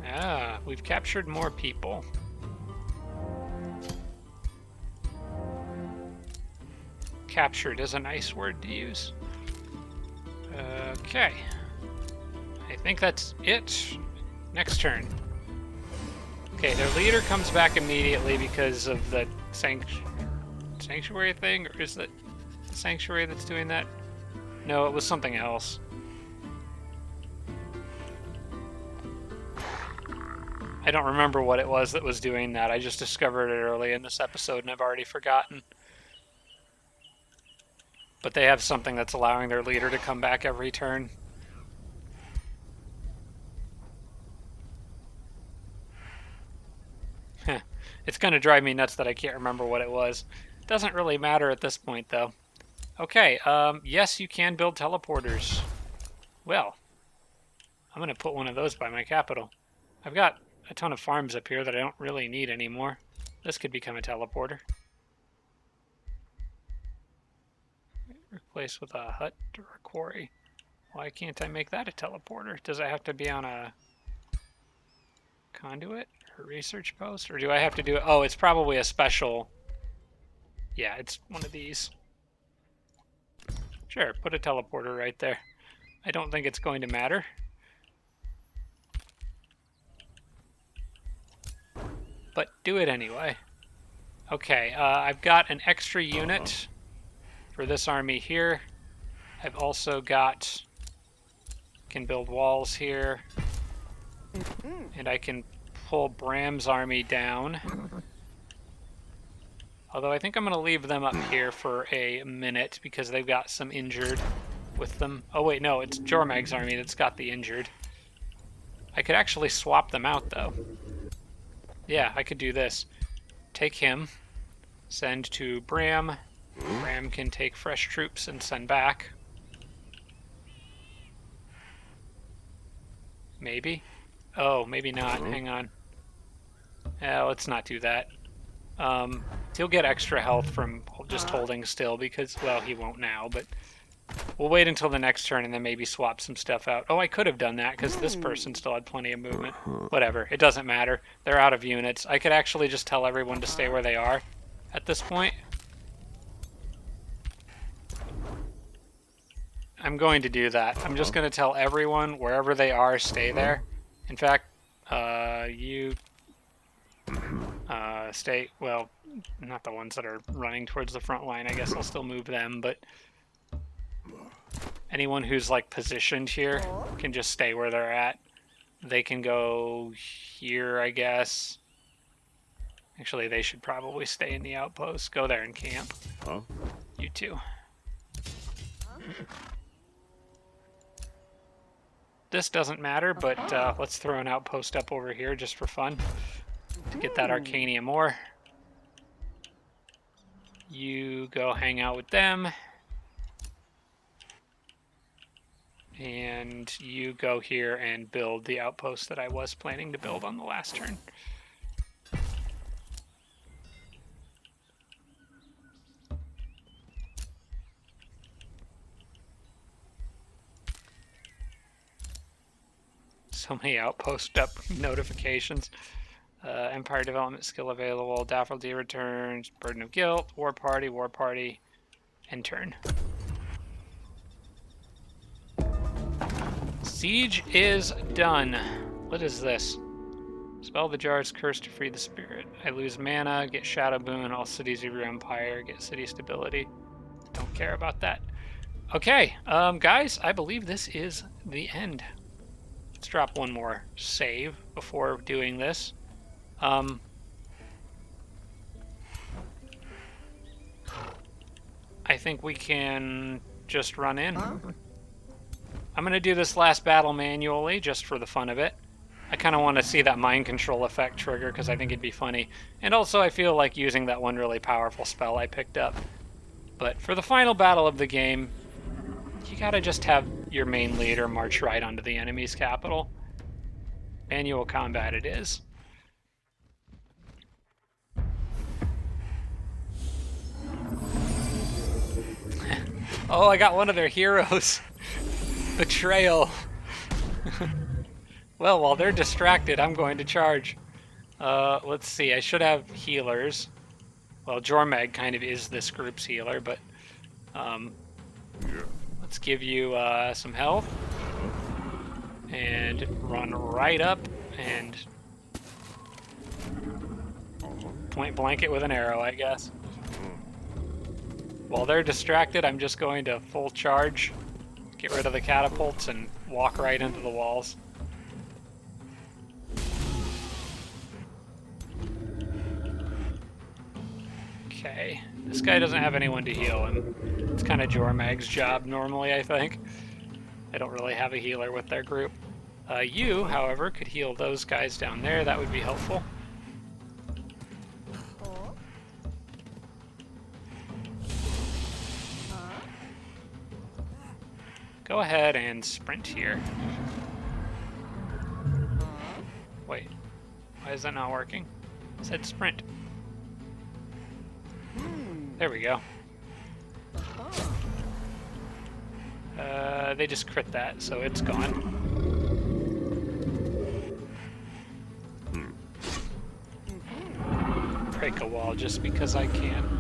Ah, we've captured more people. Captured is a nice word to use. Okay. I think that's it. Next turn. Okay, their leader comes back immediately because of the sanctuary thing, or is that the sanctuary that's doing that? No, it was something else. I don't remember what it was that was doing that. I just discovered it early in this episode and I've already forgotten. But they have something that's allowing their leader to come back every turn. It's going to drive me nuts that I can't remember what it was. Doesn't really matter at this point, though. Okay, yes, you can build teleporters. Well, I'm going to put one of those by my capital. I've got a ton of farms up here that I don't really need anymore. This could become a teleporter. Replace with a hut or a quarry. Why can't I make that a teleporter? Does it have to be on a conduit or research post? Or do I have to do it? Oh, it's probably a special. Yeah, it's one of these. Sure, put a teleporter right there. I don't think it's going to matter. But do it anyway. Okay, I've got an extra unit For this army here, I've also got, can build walls here, and I can pull Bram's army down. Although I think I'm going to leave them up here for a minute because they've got some injured with them. Oh wait, no, it's Jormag's army that's got the injured. I could actually swap them out though. Yeah, I could do this. Take him, send to Bram. Bram can take fresh troops and send back. Maybe? Oh, maybe not. Hang on. Let's not do that. He'll get extra health from just holding still because, well, he won't now, but we'll wait until the next turn and then maybe swap some stuff out. Oh, I could have done that because this person still had plenty of movement. Whatever. It doesn't matter. They're out of units. I could actually just tell everyone to stay where they are at this point. I'm going to do that. I'm just going to tell everyone wherever they are, stay there. In fact, you stay, well, not the ones that are running towards the front line. I guess I'll still move them, but anyone who's like positioned here can just stay where they're at. They can go here, I guess. Actually, they should probably stay in the outpost. Go there and camp. You too. This doesn't matter, but let's throw an outpost up over here just for fun to get that Arcanium ore. You go hang out with them. And you go here and build the outpost that I was planning to build on the last turn. So many outpost up notifications. Empire development skill available. Daffodil returns. Burden of guilt. War party. End turn. Siege is done. What is this? Spell the jar's curse to free the spirit. I lose mana. Get shadow boon. All cities of your empire. Get city stability. Don't care about that. Okay, guys, I believe this is the end. Let's drop one more save before doing this. I think we can just run in. I'm going to do this last battle manually just for the fun of it. I kind of want to see that mind control effect trigger because I think it'd be funny. And also I feel like using that one really powerful spell I picked up. But for the final battle of the game, you gotta just have your main leader march right onto the enemy's capital. Manual combat it is. Oh, I got one of their heroes. Betrayal. Well, while they're distracted, I'm going to charge. Let's see, I should have healers. Well, Jormag kind of is this group's healer, but let's give you some health. And run right up and point blank it with an arrow, I guess. While they're distracted, I'm just going to full charge, get rid of the catapults, and walk right into the walls. Okay, this guy doesn't have anyone to heal him. It's kind of Jormag's job normally, I think. They don't really have a healer with their group. You, however, could heal those guys down there. That would be helpful. Go ahead and sprint here. Wait, why is that not working? It said sprint. There we go. They just crit that, so it's gone. Break a wall just because I can.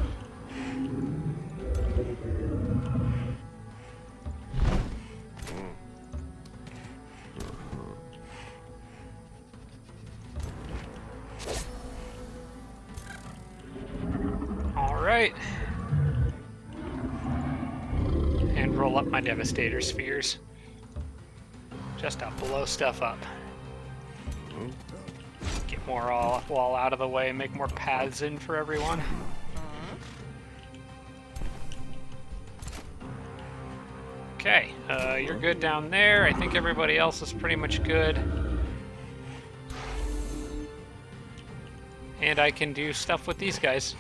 All right. roll up my Devastator spheres. Just to blow stuff up. Get more wall out of the way and make more paths in for everyone. Okay, you're good down there. I think everybody else is pretty much good. And I can do stuff with these guys.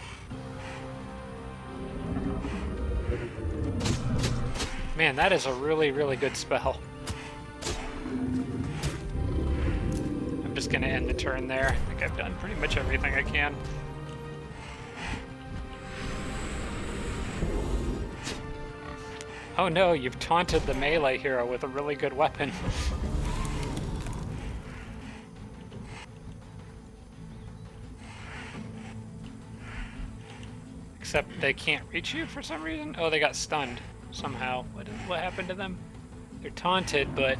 Man, that is a really, really good spell. I'm just gonna end the turn there. I think I've done pretty much everything I can. Oh no, you've taunted the melee hero with a really good weapon. Except they can't reach you for some reason? Oh, they got stunned somehow. What happened to them? They're taunted, but...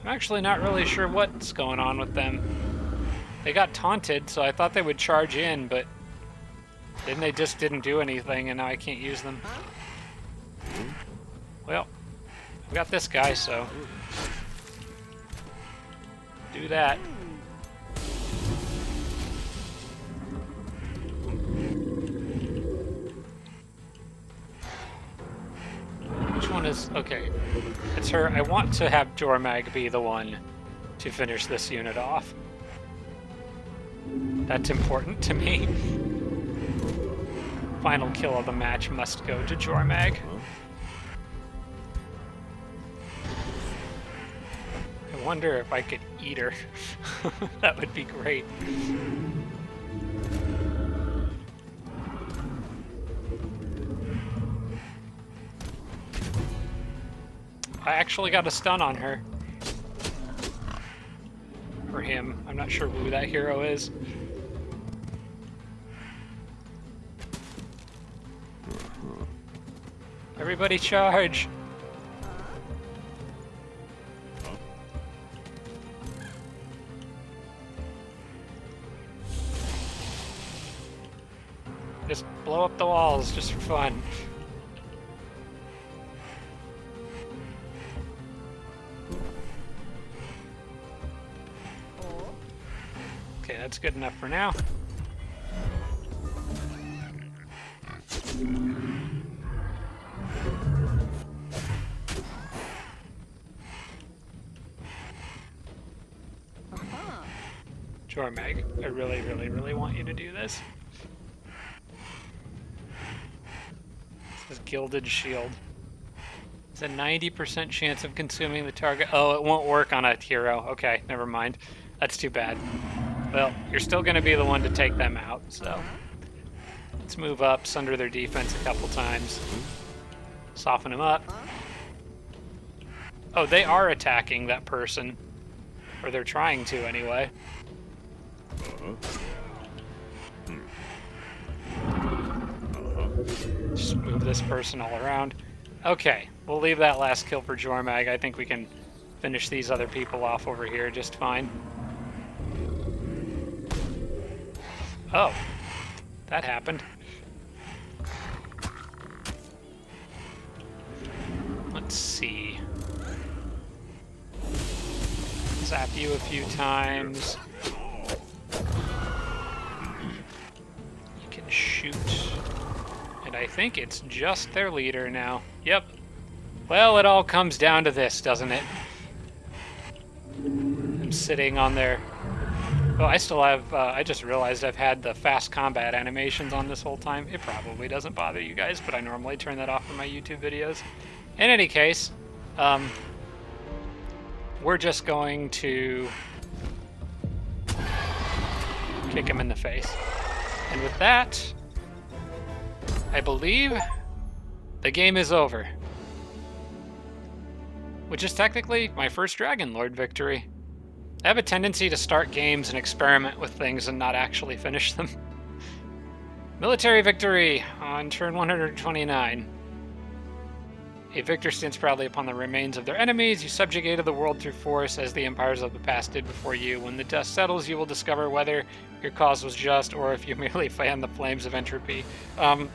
I'm actually not really sure what's going on with them. They got taunted, so I thought they would charge in, but then they just didn't do anything, and now I can't use them. Well, I've got this guy, so... do that. Which one is... okay. It's her. I want to have Jormag be the one to finish this unit off. That's important to me. Final kill of the match must go to Jormag. I wonder if I could eat her. That would be great. I actually got a stun on her. Or him. I'm not sure who that hero is. Everybody charge! Just blow up the walls, just for fun. Okay, that's good enough for now. Jormag, I really, really, really want you to do this. This is Gilded Shield. It's a 90% chance of consuming the target. Oh, it won't work on a hero. Okay, never mind. That's too bad. Well, you're still going to be the one to take them out, so... let's move up, sunder their defense a couple times. Soften them up. Oh, they are attacking that person. Or they're trying to, anyway. Just move this person all around. Okay, we'll leave that last kill for Jormag. I think we can finish these other people off over here just fine. Oh, that happened. Let's see. Zap you a few times. You can shoot. And I think it's just their leader now. Yep. Well, it all comes down to this, doesn't it? I'm sitting on their... oh, I still have... I just realized I've had the fast combat animations on this whole time. It probably doesn't bother you guys, but I normally turn that off for my YouTube videos. In any case, we're just going to kick him in the face. And with that, I believe the game is over. Which is technically my first Dragon Lord victory. I have a tendency to start games and experiment with things and not actually finish them. Military victory on turn 129. A victor stands proudly upon the remains of their enemies. You subjugated the world through force, as the empires of the past did before you. When the dust settles, you will discover whether your cause was just or if you merely fanned the flames of entropy.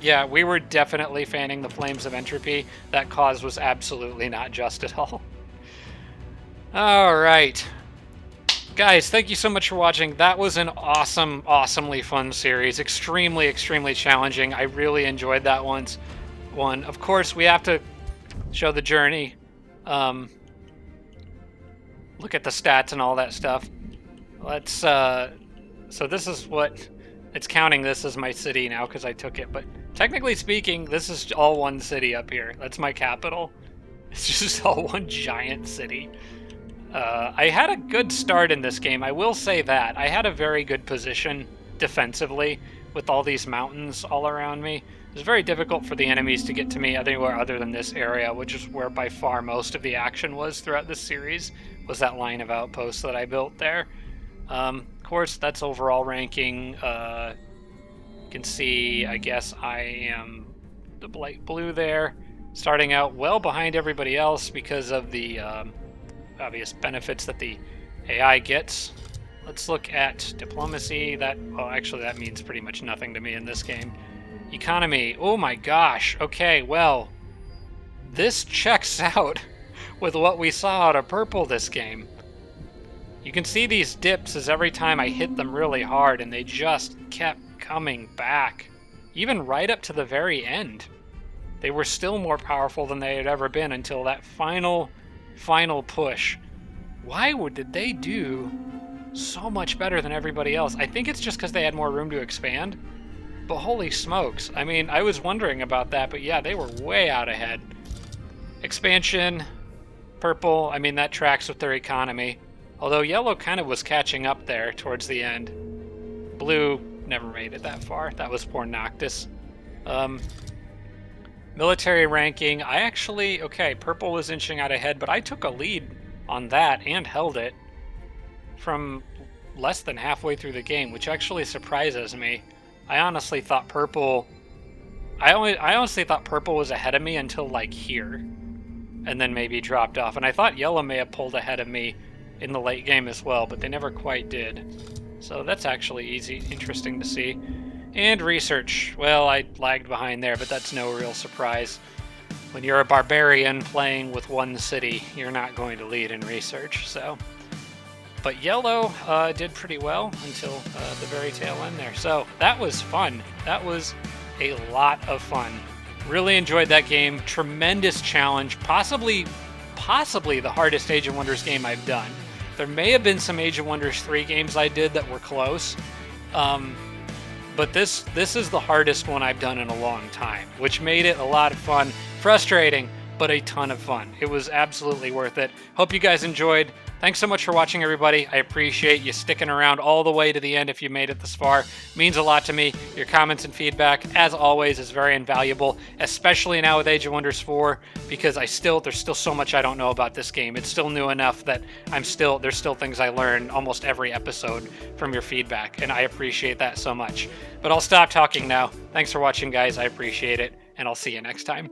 Yeah, we were definitely fanning the flames of entropy. That cause was absolutely not just at all. All right. Guys, thank you so much for watching. That was an awesomely fun series. Extremely, extremely challenging. I really enjoyed that one. Of course, we have to show the journey. Look at the stats and all that stuff. Let's, so this is what, it's counting this as my city now because I took it, but technically speaking, this is all one city up here. That's my capital. It's just all one giant city. I had a good start in this game, I will say that. I had a very good position defensively with all these mountains all around me. It was very difficult for the enemies to get to me anywhere other than this area, which is where by far most of the action was throughout this series, was that line of outposts that I built there. Of course, that's overall ranking. You can see, I guess I am the light blue there, starting out well behind everybody else because of the obvious benefits that the AI gets. Let's look at diplomacy. Well, actually, that means pretty much nothing to me in this game. Economy. Oh my gosh. Okay, well, this checks out with what we saw out of purple this game. You can see these dips as every time I hit them really hard, and they just kept coming back. Even right up to the very end. They were still more powerful than they had ever been until that final push. Why did they do so much better than everybody else? I think it's just because they had more room to expand. But holy smokes. I mean, I was wondering about that, but yeah, they were way out ahead. Expansion, purple, I mean, that tracks with their economy. Although yellow kind of was catching up there towards the end. Blue never made it that far. That was poor Noctis. Military ranking, okay, purple was inching out ahead, but I took a lead on that and held it from less than halfway through the game, which actually surprises me. I honestly thought purple was ahead of me until like here, and then maybe dropped off. And I thought yellow may have pulled ahead of me in the late game as well, but they never quite did. So that's actually interesting to see. And research. Well, I lagged behind there, but that's no real surprise. When you're a barbarian playing with one city, you're not going to lead in research, so. But yellow did pretty well until the very tail end there. So that was fun. That was a lot of fun. Really enjoyed that game. Tremendous challenge. Possibly the hardest Age of Wonders game I've done. There may have been some Age of Wonders 3 games I did that were close. But this is the hardest one I've done in a long time, which made it a lot of fun. Frustrating, but a ton of fun. It was absolutely worth it. Hope you guys enjoyed. Thanks so much for watching, everybody. I appreciate you sticking around all the way to the end if you made it this far. It means a lot to me. Your comments and feedback, as always, is very invaluable, especially now with Age of Wonders 4, because there's still so much I don't know about this game. It's still new enough that there's still things I learn almost every episode from your feedback, and I appreciate that so much. But I'll stop talking now. Thanks for watching, guys. I appreciate it, and I'll see you next time.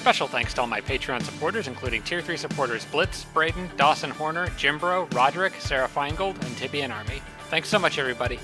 Special thanks to all my Patreon supporters, including Tier 3 supporters Blitz, Braden, Dawson Horner, Jimbro, Roderick, Sarah Feingold, and Tibian Army. Thanks so much, everybody.